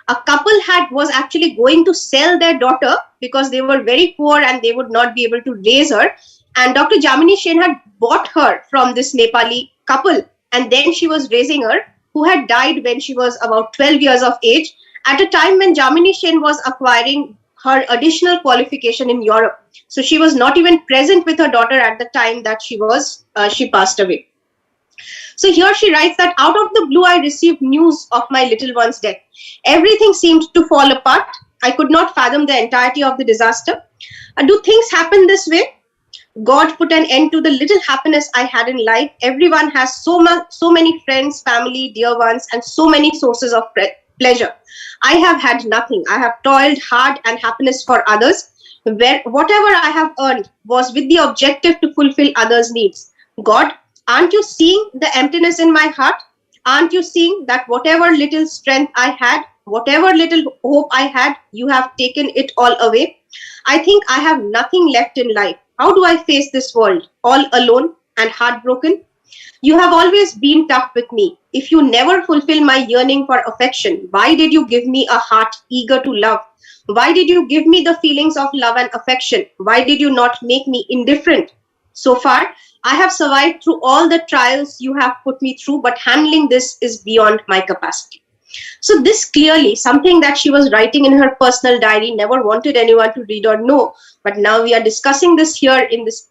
A couple was actually going to sell their daughter because they were very poor and they would not be able to raise her. And Dr. Jamini Sen had bought her from this Nepali couple, and then she was raising her, who had died when she was about 12 years of age, at a time when Jamini Sen was acquiring her additional qualification in Europe. So she was not even present with her daughter at the time that she passed away. So here she writes that out of the blue, I received news of my little one's death. Everything seemed to fall apart. I could not fathom the entirety of the disaster. Do things happen this way? God put an end to the little happiness I had in life. Everyone has so many friends, family, dear ones, and so many sources of pleasure. I have had nothing. I have toiled hard and happiness for others. Whatever I have earned was with the objective to fulfill others' needs. God, aren't you seeing the emptiness in my heart? Aren't you seeing that whatever little strength I had, whatever little hope I had, you have taken it all away? I think I have nothing left in life. How do I face this world, all alone and heartbroken? You have always been tough with me. If you never fulfill my yearning for affection, why did you give me a heart eager to love? Why did you give me the feelings of love and affection? Why did you not make me indifferent? So far, I have survived through all the trials you have put me through, but handling this is beyond my capacity. So this clearly something that she was writing in her personal diary, never wanted anyone to read or know. But now we are discussing this here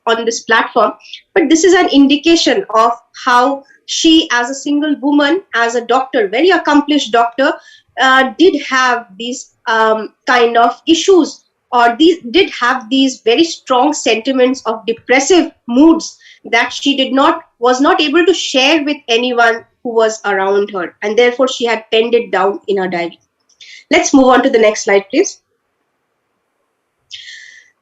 on this platform. But this is an indication of how she, as a single woman, as a doctor, very accomplished doctor, did have these kind of issues, or did have these very strong sentiments of depressive moods that she was not able to share with anyone who was around her, and therefore she had penned it down in her diary. Let's move on to the next slide, please.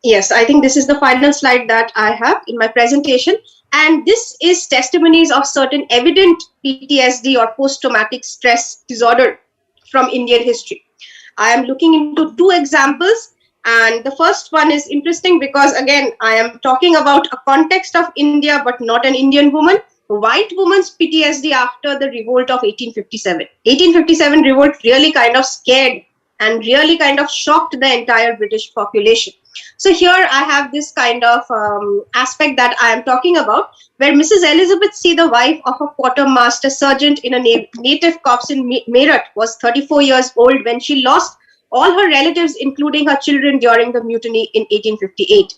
Yes, I think this is the final slide that I have in my presentation, and this is testimonies of certain evident PTSD or post-traumatic stress disorder from Indian history. I am looking into two examples, and the first one is interesting because, again, I am talking about a context of India but not an Indian woman. White woman's PTSD after the revolt of 1857. 1857 revolt really kind of scared and really kind of shocked the entire British population. So here I have this kind of aspect that I am talking about, where Mrs. Elizabeth C., the wife of a quartermaster sergeant in a native corps in Meerut, was 34 years old when she lost all her relatives, including her children, during the mutiny in 1858.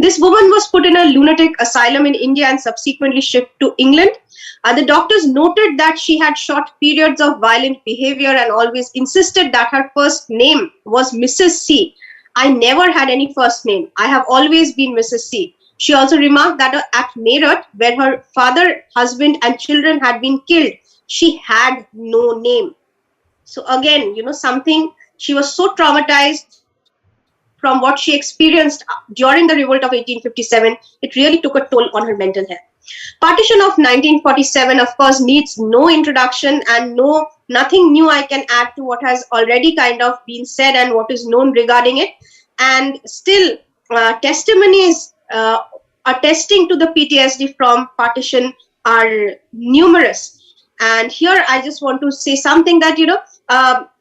This woman was put in a lunatic asylum in India and subsequently shipped to England. The doctors noted that she had short periods of violent behavior and always insisted that her first name was Mrs. C. I never had any first name. I have always been Mrs. C. She also remarked that at Meerut, where her father, husband, and children had been killed, she had no name. So again, something, she was so traumatized from what she experienced during the revolt of 1857, it really took a toll on her mental health. Partition of 1947, of course, needs no introduction, and nothing new I can add to what has already kind of been said and what is known regarding it. And still, testimonies attesting to the PTSD from partition are numerous. And here I just want to say something that,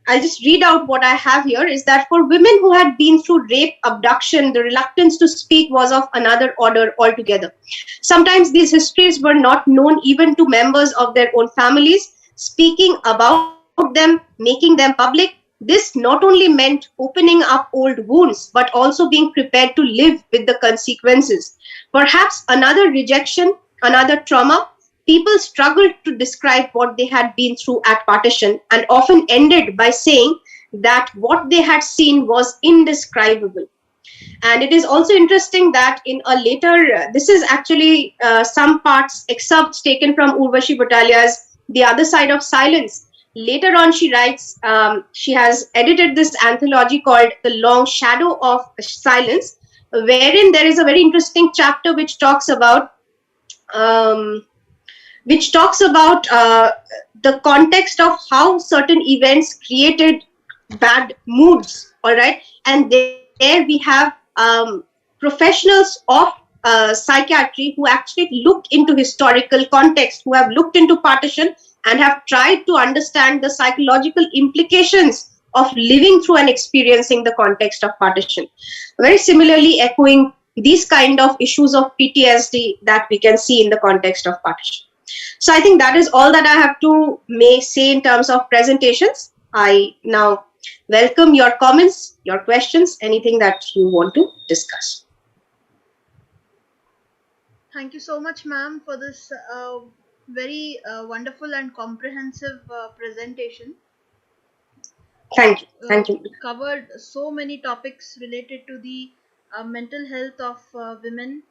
I'll just read out what I have here, is that for women who had been through rape, abduction, the reluctance to speak was of another order altogether. Sometimes these histories were not known even to members of their own families. Speaking about them, making them public, this not only meant opening up old wounds, but also being prepared to live with the consequences. Perhaps another rejection, another trauma. People struggled to describe what they had been through at partition, and often ended by saying that what they had seen was indescribable. And it is also interesting that in a later, this is actually some parts, excerpts taken from Urvashi Bhattalia's The Other Side of Silence. Later on, she writes, she has edited this anthology called The Long Shadow of Silence, wherein there is a very interesting chapter um, which talks about the context of how certain events created bad moods, all right. And there we have professionals of psychiatry who actually looked into historical context, who have looked into partition and have tried to understand the psychological implications of living through and experiencing the context of partition, very similarly echoing these kind of issues of PTSD that we can see in the context of partition. So I think that is all that I have to may say in terms of presentations. I now welcome your comments, your questions, anything that you want to discuss. Thank you so much, ma'am, for this very wonderful and comprehensive presentation. Thank you. Thank you. Covered so many topics related to the mental health of women,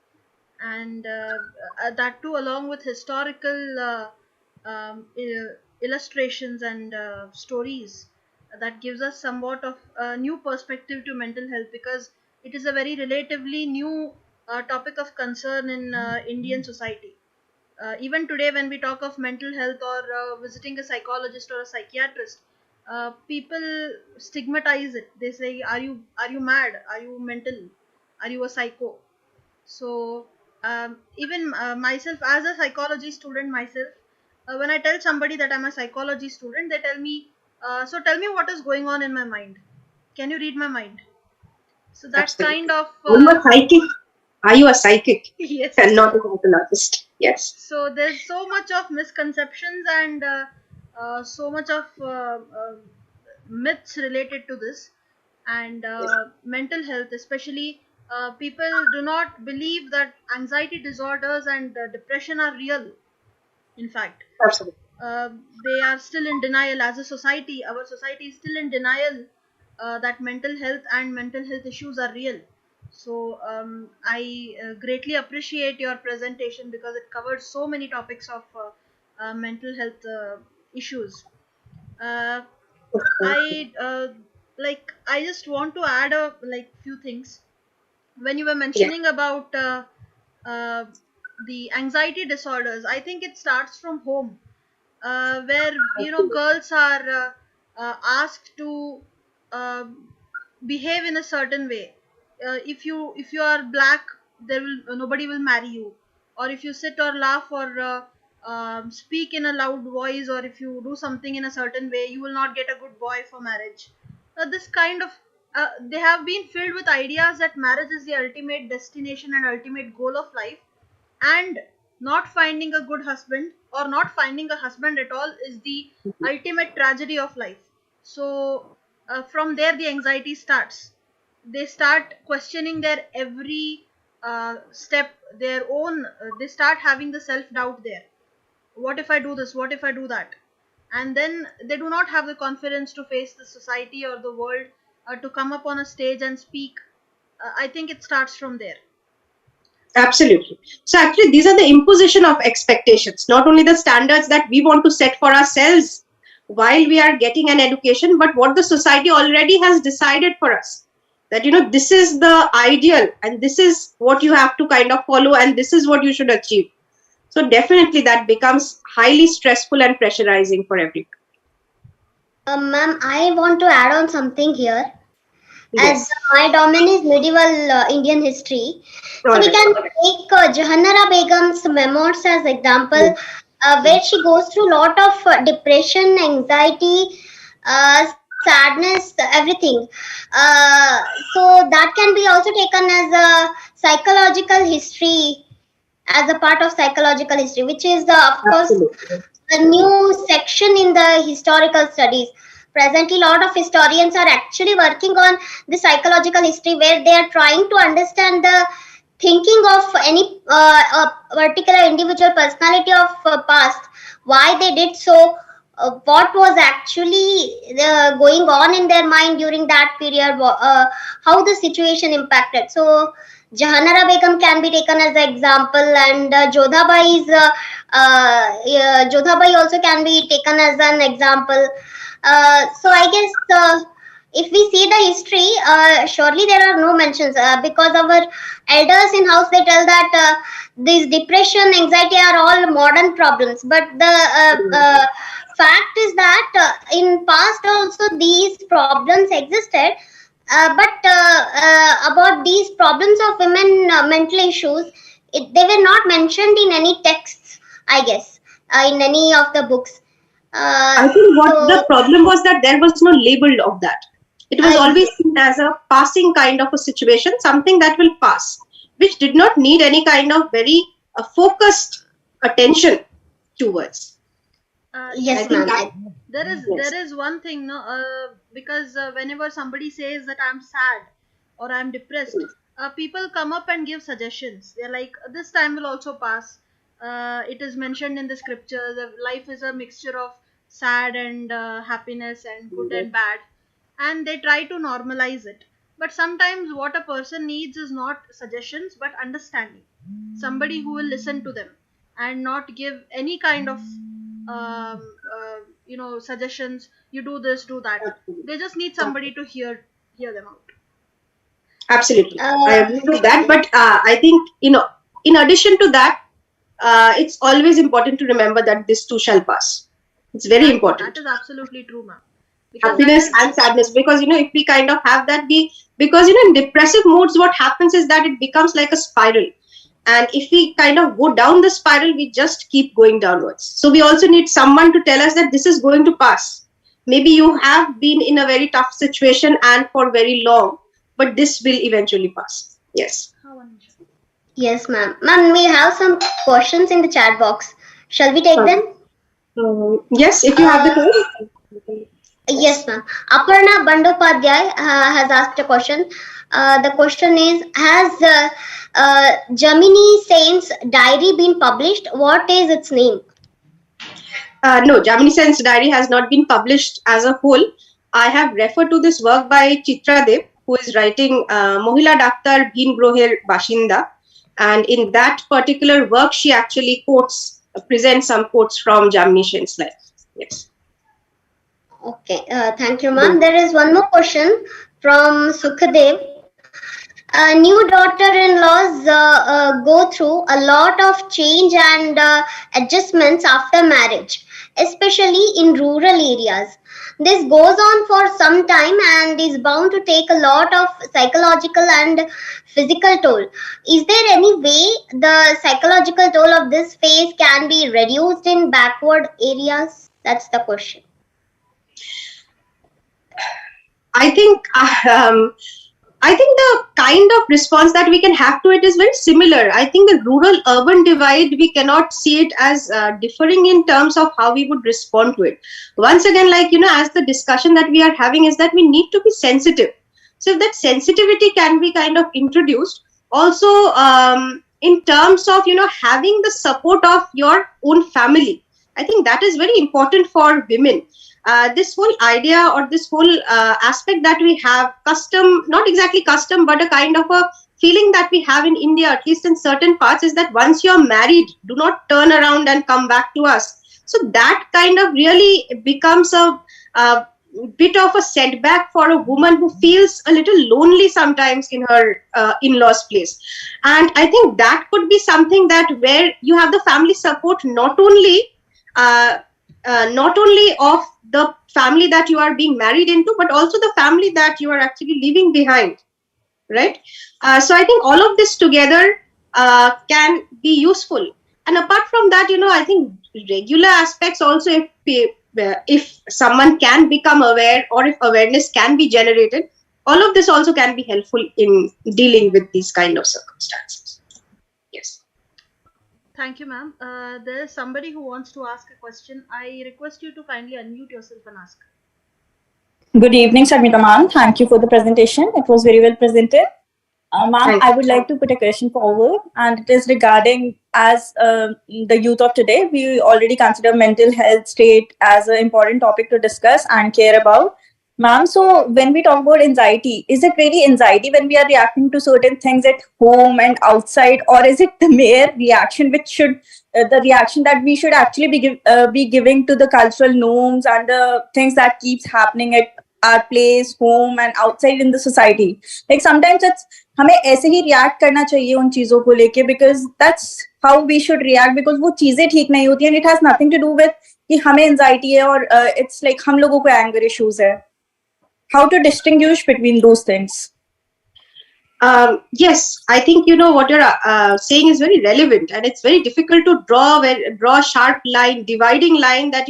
and that too along with historical illustrations and stories that gives us somewhat of a new perspective to mental health, because it is a very relatively new topic of concern in Indian society. Even today, when we talk of mental health or visiting a psychologist or a psychiatrist, people stigmatize it. They say, are you mad? Are you mental? Are you a psycho? So even myself, as a psychology student myself, when I tell somebody that I'm a psychology student, they tell me, so tell me what is going on in my mind. Can you read my mind? So that kind Absolutely. of Are you a psychic? Are you a psychic and yes. not a pathologist? Yes. So there's so much of misconceptions and so much of myths related to this, and Yes. mental health especially. People do not believe that anxiety disorders and depression are real. In fact, Absolutely. uh, they are still in denial. As a society, our society is still in denial that mental health and mental health issues are real. So I greatly appreciate your presentation because it covered so many topics of mental health issues. uh, I I just want to add a few things. When you were Yes. mentioning about uh, the anxiety disorders, I think it starts from home, where Absolutely. girls are asked to uh, behave in a certain way. If you are black, there will nobody will marry you. Or if you sit or laugh or speak in a loud voice, or if you do something in a certain way, you will not get a good boy for marriage. This kind of They have been filled with ideas that marriage is the ultimate destination and ultimate goal of life, and not finding a good husband or not finding a husband at all is the ultimate tragedy of life. So from there the anxiety starts. They start questioning their every step, their own. They start having the self doubt there. What if I do this? What if I do that? And then they do not have the confidence to face the society or the world, to come up on a stage and speak. I think it starts from there. Absolutely. So actually, these are the imposition of expectations, not only the standards that we want to set for ourselves while we are getting an education, but what the society already has decided for us. That, this is the ideal and this is what you have to kind of follow and this is what you should achieve. So definitely that becomes highly stressful and pressurizing for everyone. Ma'am, I want to add on something here. As Yes. my domain is medieval Indian history, All so we right. can take Jahannara Begum's memoirs as example, Yes. where she goes through a lot of depression, anxiety, sadness, everything. So that can be also taken as a psychological history, as a part of psychological history, which is of course Absolutely. a new section in the historical studies. Presently, a lot of historians are actually working on the psychological history, where they are trying to understand the thinking of any particular individual personality of past, why they did so, what was actually going on in their mind during that period, how the situation impacted. So Jahanara Begum can be taken as an example, and Jodhabai also can be taken as an example. So I guess if we see the history, surely there are no mentions, because our elders in house, they tell that these depression, anxiety are all modern problems. But the fact is that in past also these problems existed, but about these problems of women mental issues, they were not mentioned in any texts, I guess, in any of the books. I think what the problem was that there was no label of that. It was always seen as a passing kind of a situation, something that will pass, which did not need any kind of very focused attention towards. Yes, ma'am. There is one thing, no, because whenever somebody says that I'm sad or I'm depressed, people come up and give suggestions. They're like, this time will also pass. It is mentioned in the scripture that life is a mixture of sad and happiness and good and bad, and they try to normalize it. But sometimes what a person needs is not suggestions but understanding. Somebody who will listen to them and not give any kind of suggestions. You do this, do that. They just need somebody to hear them out. Absolutely, I agree with that. But I think, in addition to that, it's always important to remember that this too shall pass. It's very important. That is absolutely true, ma'am. Happiness and sadness, because if we kind of have that, because in depressive moods, what happens is that it becomes like a spiral, and if we kind of go down the spiral, we just keep going downwards. So we also need someone to tell us that this is going to pass. Maybe you have been in a very tough situation and for very long, but this will eventually pass. Yes. Yes, ma'am. Ma'am, we have some questions in the chat box. Shall we take them? Yes, if you have the time. Yes, ma'am. Aparna Bandopadhyay has asked a question. The question is, has Jamini Saint's diary been published? What is its name? No, Jamini Saint's diary has not been published as a whole. I have referred to this work by Chitra Dev, who is writing Mohila Daktar Bhin Groher Bashinda. And in that particular work, she actually presents some quotes from Jamini Saint's life. Yes. Okay, thank you, ma'am. There is one more question from Sukhadev. New daughter-in-laws go through a lot of change and adjustments after marriage, especially in rural areas. This goes on for some time and is bound to take a lot of psychological and physical toll. Is there any way the psychological toll of this phase can be reduced in backward areas? That's the question. I think the kind of response that we can have to it is very similar. I think the rural-urban divide, we cannot see it as differing in terms of how we would respond to it. Once again, as the discussion that we are having is that we need to be sensitive. So if that sensitivity can be kind of introduced, also in terms of, having the support of your own family, I think that is very important for women. This whole idea or this whole aspect that we have, not exactly custom, but a kind of a feeling that we have in India, at least in certain parts, is that once you're married, do not turn around and come back to us. So that kind of really becomes a bit of a setback for a woman who feels a little lonely sometimes in her in-laws place. And I think that could be something that where you have the family support, not only of the family that you are being married into, but also the family that you are actually leaving behind, right? So I think all of this together can be useful. And apart from that, I think regular aspects also, if someone can become aware or if awareness can be generated, all of this also can be helpful in dealing with these kind of circumstances. Yes. Thank you, ma'am. There is somebody who wants to ask a question. I request you to kindly unmute yourself and ask. Good evening, Sharmita ma'am. Thank you for the presentation. It was very well presented. Ma'am, Thank I would like to put a question forward, and it is regarding as the youth of today, we already consider mental health state as an important topic to discuss and care about. Ma'am, so when we talk about anxiety, is it really anxiety when we are reacting to certain things at home and outside, or is it the mere reaction which should the reaction that we should actually be giving to the cultural norms and the things that keeps happening at our place, home, and outside in the society? Like sometimes it's हमें ऐसे ही react करना चाहिए उन चीजों को लेके because that's how we should react because वो चीजें ठीक नहीं होती and it has nothing to do with कि हमें एंजाइटी है और इट्स लाइक हम लोगों को एंगर इश्यूज है how to distinguish between those things Yes, I think what you're saying is very relevant, and it's very difficult to draw a sharp line, dividing line that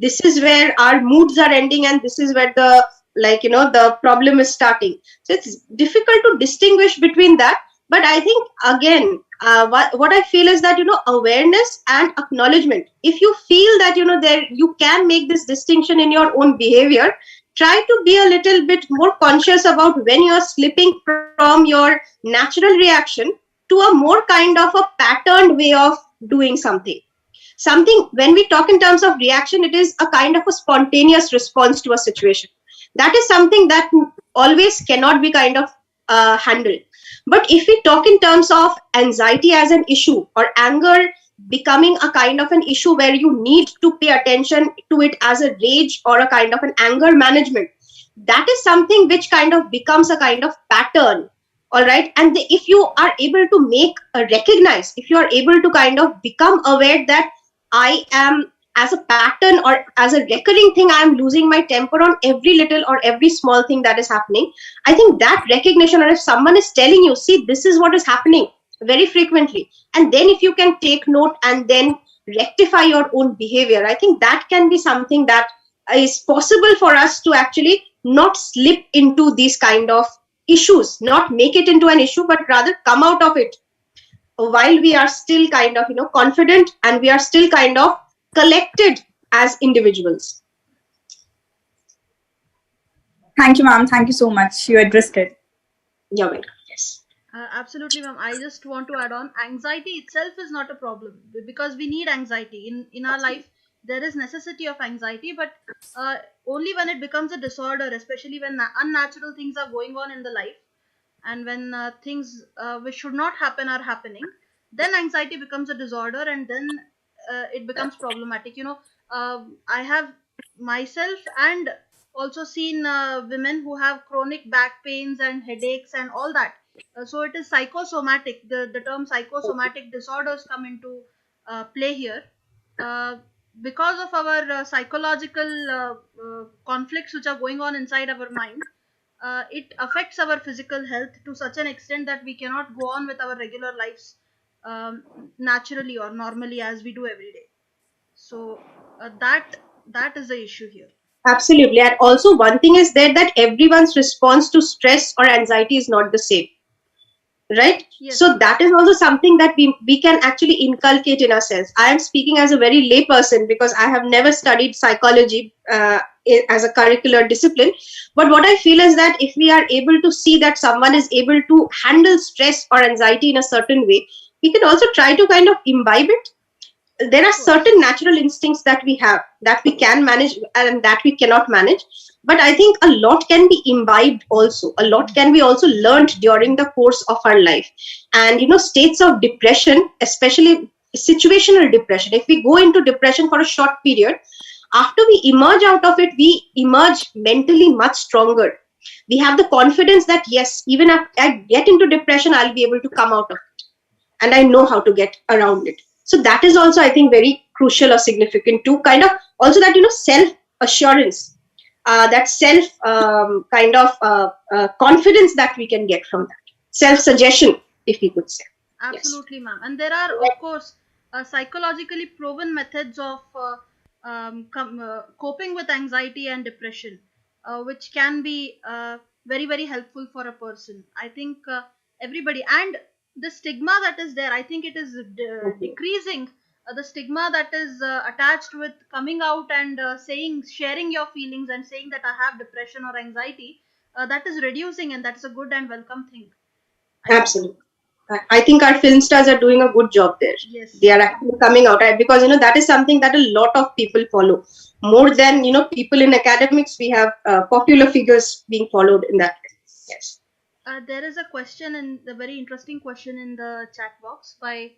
this is where our moods are ending, and this is where the problem is starting. So it's difficult to distinguish between that. But I think again, what I feel is that awareness and acknowledgement. If you feel that there you can make this distinction in your own behavior, try to be a little bit more conscious about when you're slipping from your natural reaction to a more kind of a patterned way of doing something. When we talk in terms of reaction, it is a kind of a spontaneous response to a situation. That is something that always cannot be kind of handled. But if we talk in terms of anxiety as an issue, or anger becoming a kind of an issue where you need to pay attention to it as a rage or a kind of an anger management, that is something which kind of becomes a kind of pattern. All right. And if you are able to recognize, if you are able to kind of become aware that I am, as a pattern or as a recurring thing, I am losing my temper on every little or every small thing that is happening. I think that recognition, or if someone is telling you, see, this is what is happening very frequently, and then if you can take note and then rectify your own behavior, I think that can be something that is possible for us to actually not slip into these kind of issues, not make it into an issue, but rather come out of it while we are still kind of confident, and we are still kind of collected as individuals. Thank you, ma'am. Thank you so much. You addressed it. You're welcome. Yes. Absolutely, ma'am. I just want to add on, anxiety itself is not a problem because we need anxiety in our life. There is necessity of anxiety, but only when it becomes a disorder, especially when unnatural things are going on in the life, and when things which should not happen are happening, then anxiety becomes a disorder, and then it becomes problematic. I have myself and also seen women who have chronic back pains and headaches and all that. So it is psychosomatic. The term psychosomatic disorders come into play here. uh, because of our psychological conflicts which are going on inside our mind. It affects our physical health to such an extent that we cannot go on with our regular lives naturally or normally as we do every day. So that is the issue here. Absolutely. And also one thing is there, that everyone's response to stress or anxiety is not the same. Right? Yes, So that is also something that we can actually inculcate in ourselves. I am speaking as a very lay person because I have never studied psychology as a curricular discipline. But what I feel is that if we are able to see that someone is able to handle stress or anxiety in a certain way, we can also try to kind of imbibe it. There are certain natural instincts that we have, that we can manage and that we cannot manage. But I think a lot can be imbibed also. A lot can be also learned during the course of our life. And states of depression, especially situational depression, if we go into depression for a short period, after we emerge out of it, we emerge mentally much stronger. We have the confidence that yes, even if I get into depression, I'll be able to come out of it, and I know how to get around it. So that is also, I think, very crucial or significant to kind of also that self assurance, that self kind of confidence that we can get from that, self suggestion, if we could say. absolutely, ma'am. And there are, of course, psychologically proven methods of coping with anxiety and depression, which can be very, very helpful for a person. I think everybody, and the stigma that is there, I think it is decreasing. The stigma that is attached with coming out and sharing your feelings and saying that I have depression or anxiety, that is reducing, and that is a good and welcome thing. Absolutely. I think our film stars are doing a good job there. Yes. They are actually coming out, right? Because that is something that a lot of people follow. More than people in academics, we have popular figures being followed in that way. Yes. There is a question, and a very interesting question in the chat box by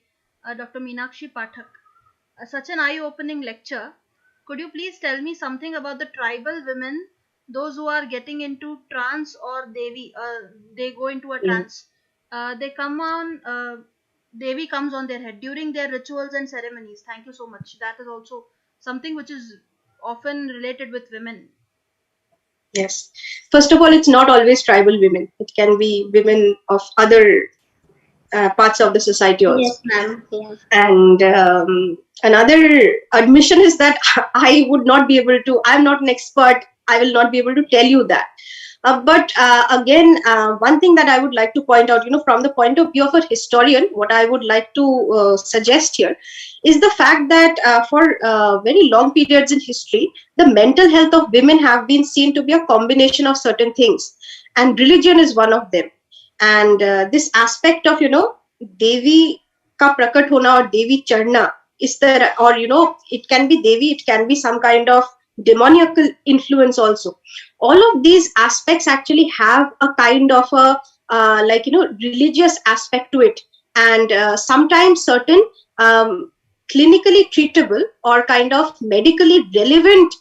Dr. Meenakshi Pathak. Such an eye-opening lecture. Could you please tell me something about the tribal women, those who are getting into trance or Devi? They go into a Yeah. trance. They come on. Devi comes on their head during their rituals and ceremonies. Thank you so much. That is also something which is often related with women. Yes. First of all, it's not always tribal women. It can be women of other parts of the society also. Yes, ma'am. Yes. And another admission is that I would not be able to, I'm not an expert, I will not be able to tell you that. But again, one thing that I would like to point out, from the point of view of a historian, what I would like to suggest here is the fact that for very long periods in history, the mental health of women have been seen to be a combination of certain things, and religion is one of them. And this aspect of Devi ka prakat hona or Devi charna is there, or it can be Devi, it can be some kind of demoniacal influence also. All of these aspects actually have a kind of a religious aspect to it, and sometimes certain clinically treatable or kind of medically relevant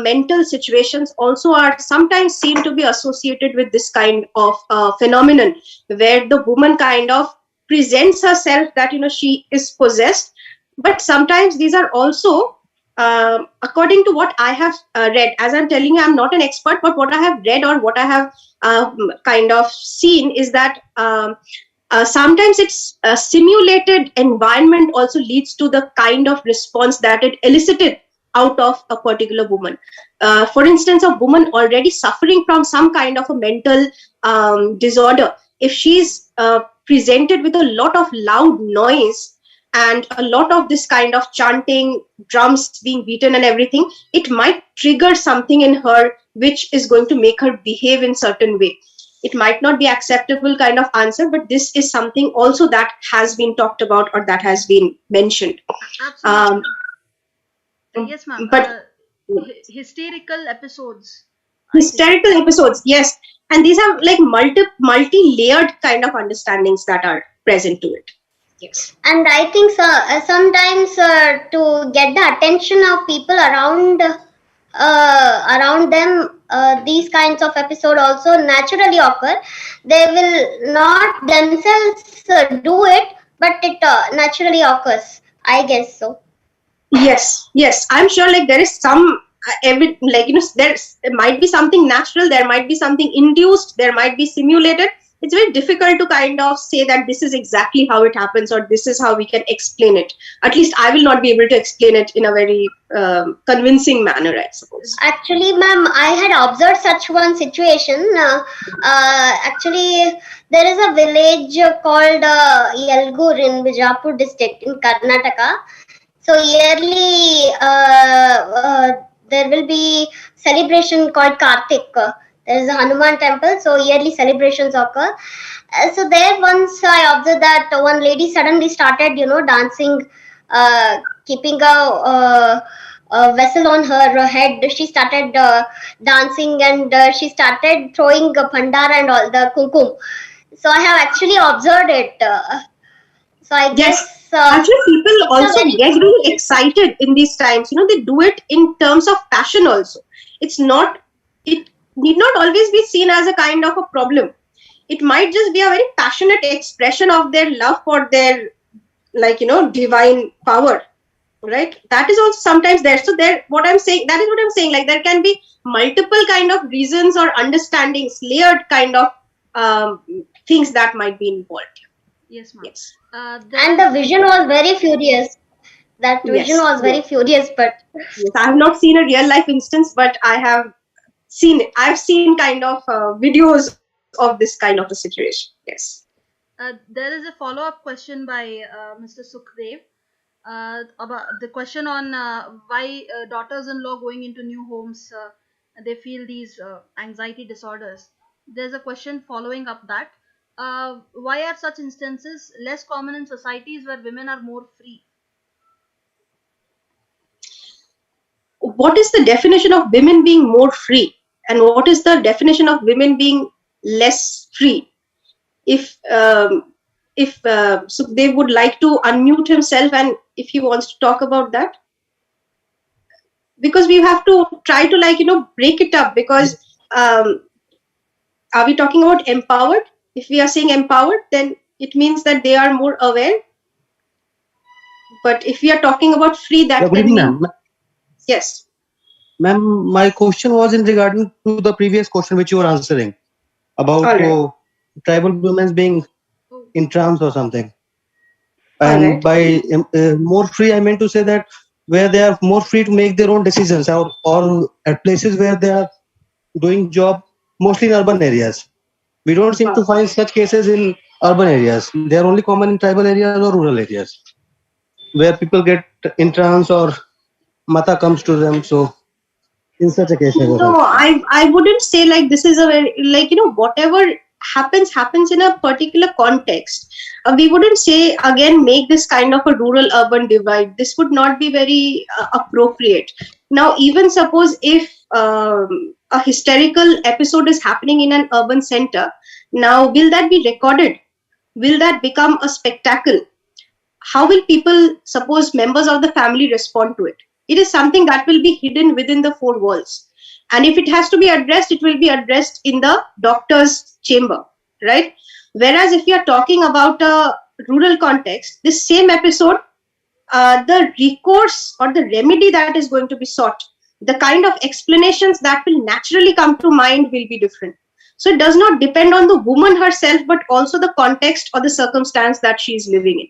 mental situations also are sometimes seen to be associated with this kind of phenomenon, where the woman kind of presents herself that she is possessed. But sometimes these are also according to what I have read, as I'm telling you, I'm not an expert, but what I have read or what I have kind of seen is that sometimes it's a simulated environment also leads to the kind of response that it elicited out of a particular woman. For instance, a woman already suffering from some kind of a mental disorder, if she's presented with a lot of loud noise and a lot of this kind of chanting, drums being beaten and everything, it might trigger something in her which is going to make her behave in certain way. It might not be acceptable kind of answer, but this is something also that has been talked about or that has been mentioned. Absolutely. Yes, ma'am. But Hysterical episodes. I think. hysterical episodes, yes, and these are like multi-layered kind of understandings that are present to it. Yes. And I think sometimes to get the attention of people around them, these kinds of episode also naturally occur. They will not themselves do it, but it naturally occurs. I guess so. Yes, I'm sure like there is some there might be something natural, there might be something induced, there might be simulated. It's very difficult to kind of say that this is exactly how it happens or this is how we can explain it. At least I will not be able to explain it in a very convincing manner, I suppose. Actually, ma'am, I had observed such one situation. Actually, there is a village called Yelgur in Bijapur district in Karnataka. So yearly, there will be celebration called Kartik. There is a Hanuman temple, so yearly celebrations occur. So there once I observed that one lady suddenly started, dancing, keeping a vessel on her head. She started dancing, and she started throwing pandara and all the kumkum. So I have actually observed it. So I Yes. guess Actually, people it's a also very get really excited in these times. They do it in terms of passion also. It need not always be seen as a kind of a problem. It might just be a very passionate expression of their love for their, divine power, right? That is also sometimes there. So there, what I'm saying, that is what I'm saying. Like there can be multiple kind of reasons or understandings, layered kind of things that might be involved. Yes, ma'am. Yes. and the vision was very furious. That vision Yes. was very furious, but Yes, I have not seen a real life instance, but I've seen kind of videos of this kind of a situation. Yes. There is a follow-up question by Mr. Sukhdev about the question on why daughters-in-law going into new homes they feel these anxiety disorders. There's a question following up that Why are such instances less common in societies where women are more free? What is the definition of women being more free, and what is the definition of women being less free? If Sukhdev would like to unmute himself, and if he wants to talk about that, because we have to try to, like, break it up, because are we talking about empowered? If we are saying empowered, then it means that they are more aware. But if we are talking about free, Yeah, that good can evening, mean, ma'am. yes. Ma'am, my question was in regarding to the previous question which you were answering about All right. tribal women being Oh, in trance or something. All And right. by more free, I meant to say that where they are more free to make their own decisions, or at places where they are doing job, mostly in urban areas. We don't seem to find such cases in urban areas. They are only common in tribal areas or rural areas where people get in trance or mata comes to them. So in such a case, No, I wouldn't say like this is a very, like, whatever happens in a particular context. We wouldn't say again make this kind of a rural urban divide. This would not be very appropriate. Now, even suppose if a hysterical episode is happening in an urban center, now will that be recorded? Will that become a spectacle? How will people, suppose members of the family, respond to it? It is something that will be hidden within the four walls. And if it has to be addressed, it will be addressed in the doctor's chamber, right? Whereas if you are talking about a rural context, this same episode, the recourse or the remedy that is going to be sought, the kind of explanations that will naturally come to mind will be different. So it does not depend on the woman herself, but also the context or the circumstance that she is living in.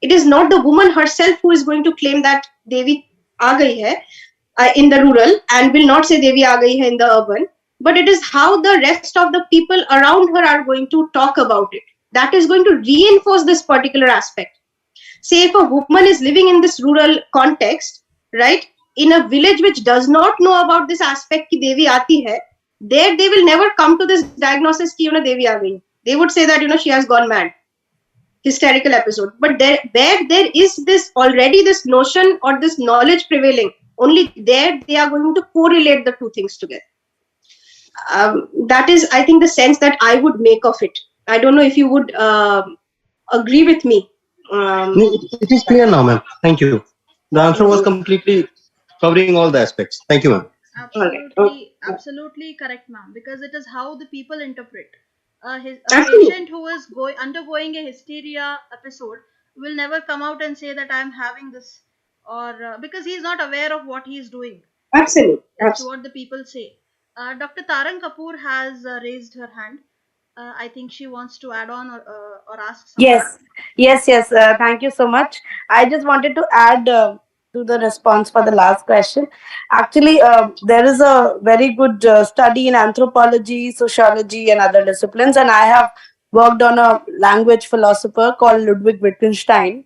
It is not the woman herself who is going to claim that Devi aa gayi hai in the rural, and will not say Devi aa gayi hai in the urban, but it is how the rest of the people around her are going to talk about it. That is going to reinforce this particular aspect. Say if a woman is living in this rural context, right, in a village which does not know about this aspect ki Devi aati hai, there they will never come to this diagnosis ki Devi aa gayi. They would say that she has gone mad, hysterical episode. But there, where there is this already this notion or this knowledge prevailing, only there they are going to correlate the two things together. That is, I think, the sense that I would make of it. I don't know if you would agree with me. it is clear now, ma'am. Thank you. The answer was completely covering all the aspects. Thank you, ma'am. All right. Oh, Absolutely correct, ma'am. Because it is how the people interpret. A absolutely. patient who is undergoing a hysteria episode will never come out and say that I am having this, or because he is not aware of what he is doing. Absolutely. That's what the people say. Dr. Tarang Kapoor has raised her hand. I think she wants to add on or ask something. Yes. Thank you so much. I just wanted to add to the response for the last question. Actually, there is a very good study in anthropology, sociology, and other disciplines, and I have worked on a language philosopher called Ludwig Wittgenstein.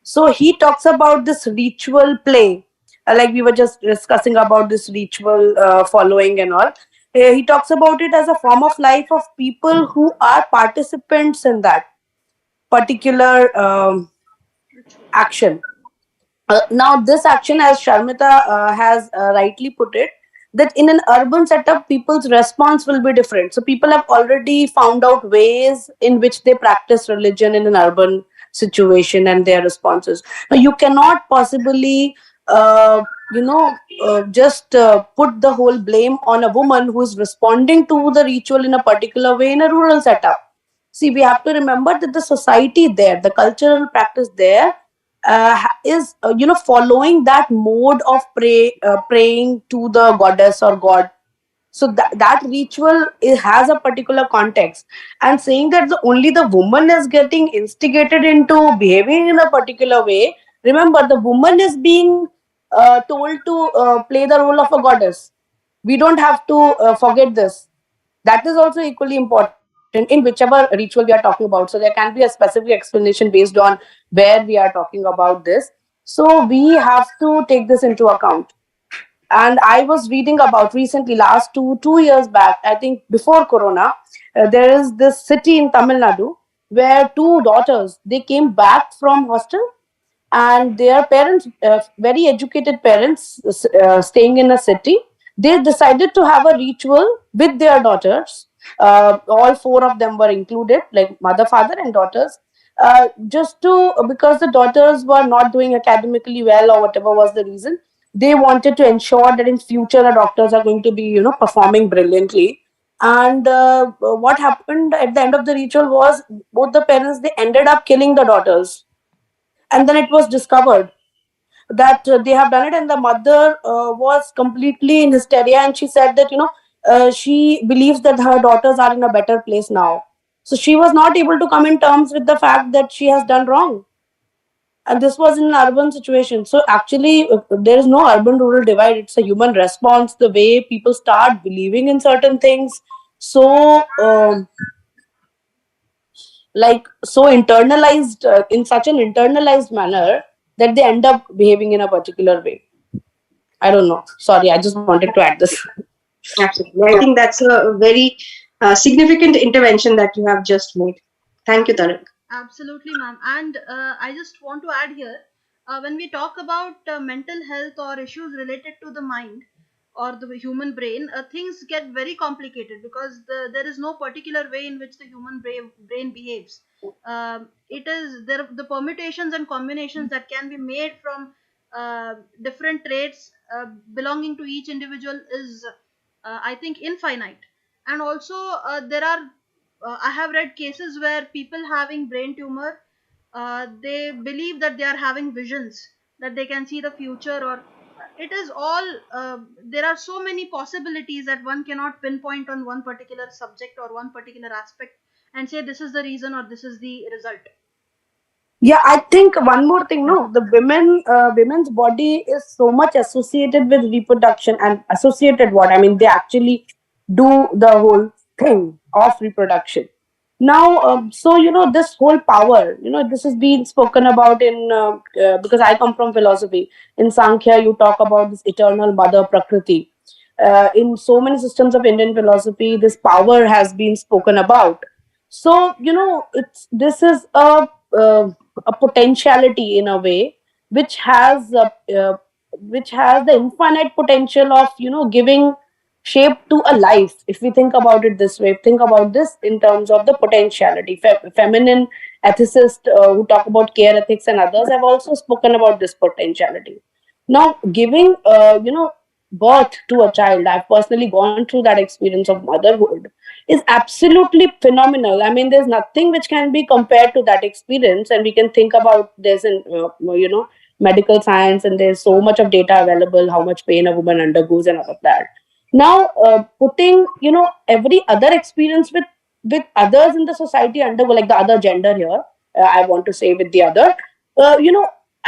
So he talks about this ritual play, like we were just discussing about this ritual following and all. He talks about it as a form of life of people who are participants in that particular action. Now, this action, as Sharmita has rightly put it, that in an urban setup, people's response will be different. So, people have already found out ways in which they practice religion in an urban situation and their responses. Now, you cannot possibly, just put the whole blame on a woman who is responding to the ritual in a particular way in a rural setup. See, we have to remember that the society there, the cultural practice there, is following that mode of praying to the goddess or god. So that ritual has a particular context, and saying that only the woman is getting instigated into behaving in a particular way. Remember, the woman is being told to play the role of a goddess. We don't have to forget this. That is also equally important in whichever ritual we are talking about. So there can be a specific explanation based on where we are talking about this. So we have to take this into account. And I was reading about recently, last two years back, I think before Corona, there is this city in Tamil Nadu where two daughters they came back from hostel, and their parents, very educated parents, staying in a city, they decided to have a ritual with their daughters. All four of them were included, like mother, father, and daughters. Just to Because the daughters were not doing academically well or whatever was the reason, they wanted to ensure that in future the doctors are going to be performing brilliantly. And what happened at the end of the ritual was both the parents they ended up killing the daughters, and then it was discovered that they have done it, and the mother was completely in hysteria, and she said that she believes that her daughters are in a better place now, so she was not able to come in terms with the fact that she has done wrong. And this was in an urban situation. So actually there is no urban rural divide, it's a human response, the way people start believing in certain things. So so internalized, in such an internalized manner, that they end up behaving in a particular way. I don't know, sorry, I just wanted to add this. Absolutely. I think that's a very significant intervention that you have just made. Thank you, Tarak. Absolutely, ma'am. And I just want to add here, when we talk about mental health or issues related to the mind or the human brain, things get very complicated because there is no particular way in which the human brain behaves. It is there the permutations and combinations that can be made from different traits belonging to each individual is, I think, infinite. And also, there are I have read cases where people having brain tumor, they believe that they are having visions, that they can see the future, or it is all. There are so many possibilities that one cannot pinpoint on one particular subject or one particular aspect and say this is the reason or this is the result. Yeah, I think one more thing. No, the women's body is so much associated with reproduction, and associated what I mean, they actually do the whole thing of reproduction. Now, so this whole power, this has been spoken about in because I come from philosophy. In Sankhya, you talk about this eternal mother Prakriti. In so many systems of Indian philosophy, this power has been spoken about. So it's this is a potentiality in a way which has which has the infinite potential of giving shape to a life. If we think about it this way, think about this in terms of the potentiality. Feminine ethicists who talk about care ethics and others have also spoken about this potentiality. Now, giving birth to a child, I've personally gone through that experience of motherhood, is absolutely phenomenal. I mean, there's nothing which can be compared to that experience, and we can think about this in medical science, and there's so much of data available, how much pain a woman undergoes, and all of that. Now, putting every other experience with others in the society undergo, like the other gender here, I want to say with the other,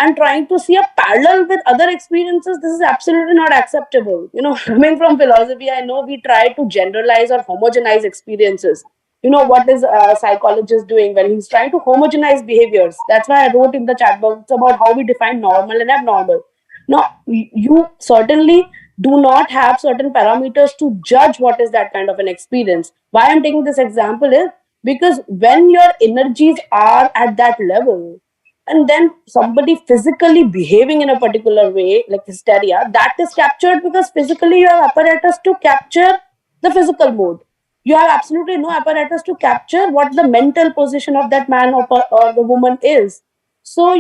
and trying to see a parallel with other experiences, this is absolutely not acceptable. Coming from philosophy, I know we try to generalize or homogenize experiences. What is a psychologist doing when he's trying to homogenize behaviors? That's why I wrote in the chat box about how we define normal and abnormal. Now, you certainly do not have certain parameters to judge what is that kind of an experience. Why I'm taking this example is because when your energies are at that level, and then somebody physically behaving in a particular way, like hysteria, that is captured because physically you have apparatus to capture the physical mode. You have absolutely no apparatus to capture what the mental position of that man or the woman is. So,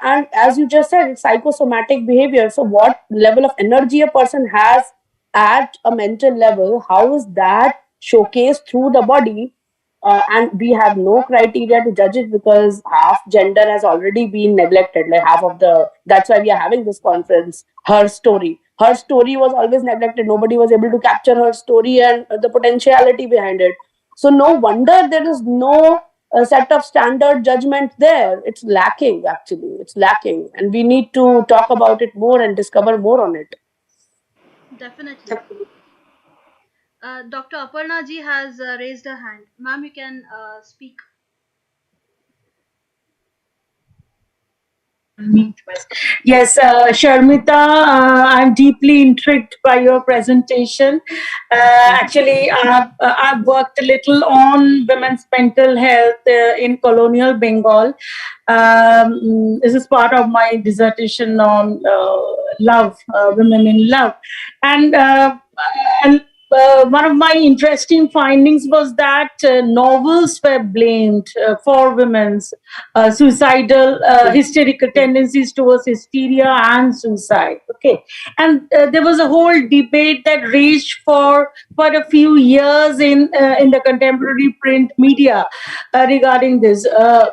and as you just said, it's psychosomatic behavior. So, what level of energy a person has at a mental level, how is that showcased through the body? And we have no criteria to judge it because half gender has already been neglected, like half of the, that's why we are having this conference. Her story was always neglected, nobody was able to capture her story and the potentiality behind it. So no wonder there is no set of standard judgment there. It's lacking, actually, it's lacking, and we need to talk about it more and discover more on it. Definitely. Dr. Aparna ji has raised her hand. Ma'am, you can speak. Yes, Sharmita, I'm deeply intrigued by your presentation. Actually, I've worked a little on women's mental health in colonial Bengal. This is part of my dissertation on love, women in love, and and one of my interesting findings was that novels were blamed for women's suicidal, hysterical tendencies towards hysteria and suicide. Okay, and there was a whole debate that raged for quite a few years in the contemporary print media regarding this. To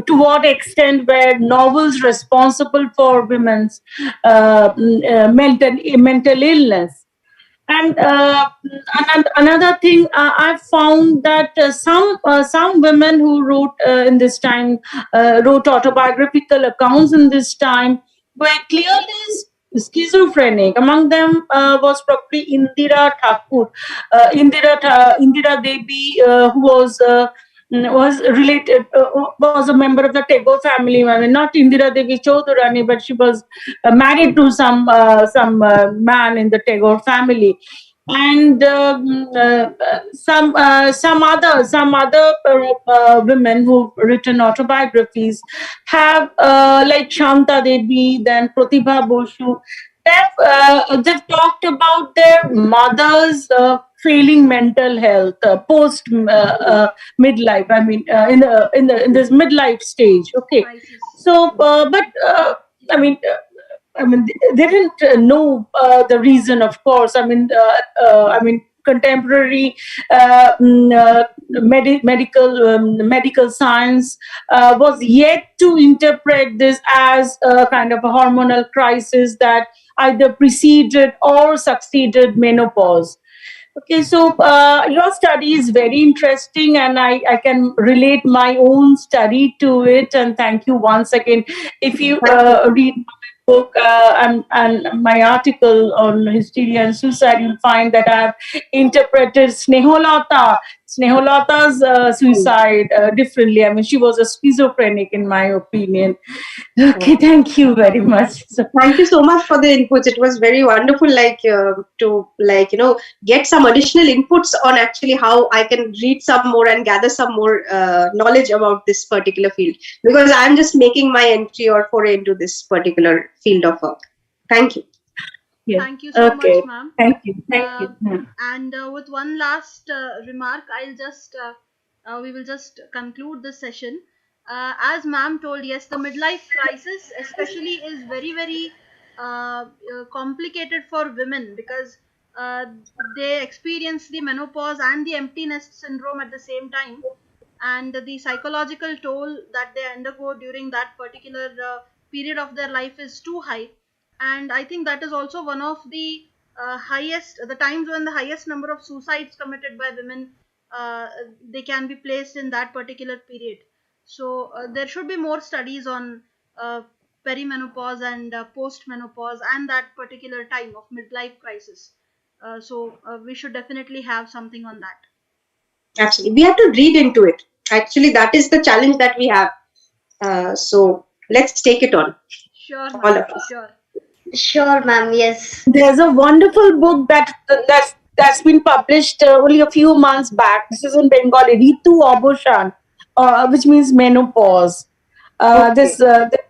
what extent were novels responsible for women's mental illness? And another thing, I found that some women who wrote in this time wrote autobiographical accounts in this time were clearly schizophrenic. Among them was probably Indira Thakur, Indira Devi, who was related, was a member of the Tagore family. I mean, not Indira Devi Chaudhurani, but she was married to some man in the Tagore family, and some other women who've written autobiographies have like Shanta Devi, then Pratibha Boshu. They've talked about their mothers failing mental health post midlife. I mean, in this midlife stage. Okay, so I mean. I mean, they didn't know the reason, of course. I mean, contemporary medical science was yet to interpret this as a kind of a hormonal crisis that either preceded or succeeded menopause. Okay, so your study is very interesting, and I can relate my own study to it. And thank you once again. If you read my book and my article on hysteria and suicide, you'll find that I've interpreted Sneholata's suicide differently. I mean, she was a schizophrenic, in my opinion. Okay, thank you very much. So, Thank you so much for the inputs. It was very wonderful, to get some additional inputs on actually how I can read some more and gather some more knowledge about this particular field, because I'm just making my entry or foray into this particular field of work. Thank you. yeah. Thank you so Okay. much, ma'am. Thank you. Thank you. And with one last remark, we will just conclude this session. As ma'am told, yes, the midlife crisis especially is very, very complicated for women, because uh, they experience the menopause and the empty nest syndrome at the same time, and the psychological toll that they undergo during that particular period of their life is too high. And I think that is also one of the highest, the times when the highest number of suicides committed by women, uh, they can be placed in that particular period. So there should be more studies on uh, perimenopause and postmenopause and that particular time of midlife crisis. So we should definitely have something on that. Absolutely. We have to read into it. Actually, that is the challenge that we have. So let's take it on, Sure, all ma'am. of us. Sure. Sure, ma'am. Yes. There's a wonderful book that's been published only a few months back. This is in Bengali, Ritu Oboshan, which means menopause. This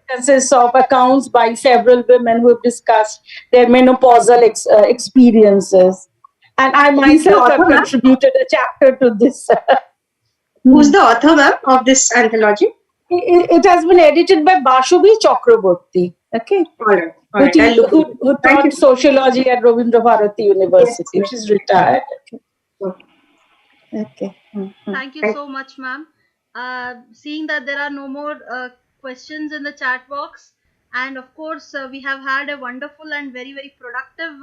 consists of accounts by several women who have discussed their menopausal experiences. And I myself have author, ma'am? contributed a chapter to this. Who's the author, ma'am, of this anthology? It has been edited by Bashubi Chakraborty. Okay. All right. All right. I'll look Who into it. Thank taught you. sociology at Rabindra Bharati University. Yes. She's retired. Okay. Okay. Thank you so much, ma'am. Seeing that there are no more questions in the chat box, and of course, we have had a wonderful and very, very productive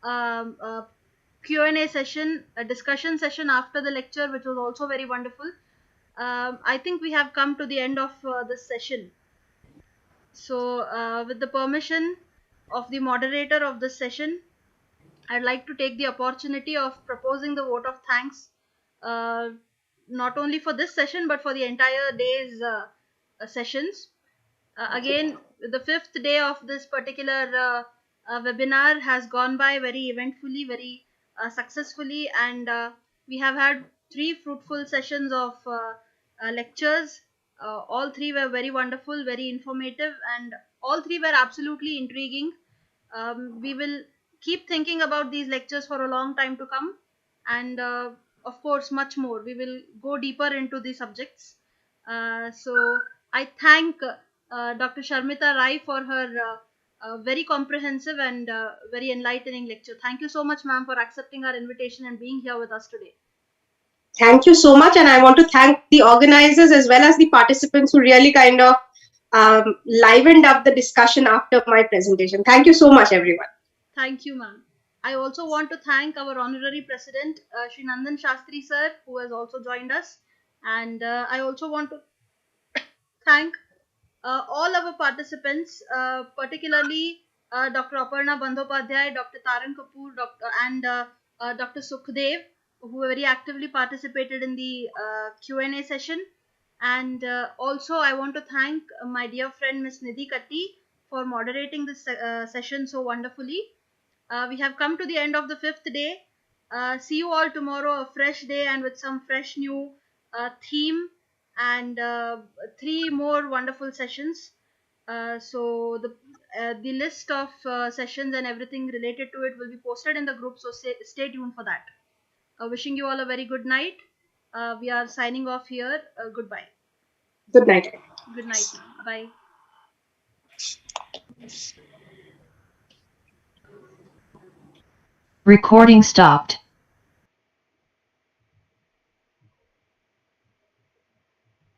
um, uh, Q&A session, a discussion session after the lecture, which was also very wonderful. I think we have come to the end of this session. So, with the permission of the moderator of this session, I'd like to take the opportunity of proposing the vote of thanks, not only for this session but for the entire day's sessions. Again, the fifth day of this particular webinar has gone by very eventfully, very successfully, and we have had 3 fruitful sessions of lectures. All 3 were very wonderful, very informative, and all 3 were absolutely intriguing. We will keep thinking about these lectures for a long time to come, and of course, much more. We will go deeper into the subjects. So, I thank Dr. Sharmita Rai for her very comprehensive and very enlightening lecture. Thank you so much, ma'am, for accepting our invitation and being here with us today. Thank you so much, and I want to thank the organizers as well as the participants who really kind of livened up the discussion after my presentation. Thank you so much, everyone. Thank you, ma'am. I also want to thank our honorary president, Shri Nandan Shastri sir, who has also joined us. And I also want to thank all our participants, particularly Dr. Aparna Bandhopadhyay, Dr. Taran Kapoor, and Dr. Sukhdev, who very actively participated in the Q&A session. And also, I want to thank my dear friend Miss Nidhi Katti for moderating this session so wonderfully. We have come to the end of the 5th day. See you all tomorrow, a fresh day and with some fresh new theme and 3 more wonderful sessions. So the list of sessions and everything related to it will be posted in the group. So stay tuned for that. Wishing you all a very good night. We are signing off here. Goodbye. Good night. Good night. Bye. Recording stopped.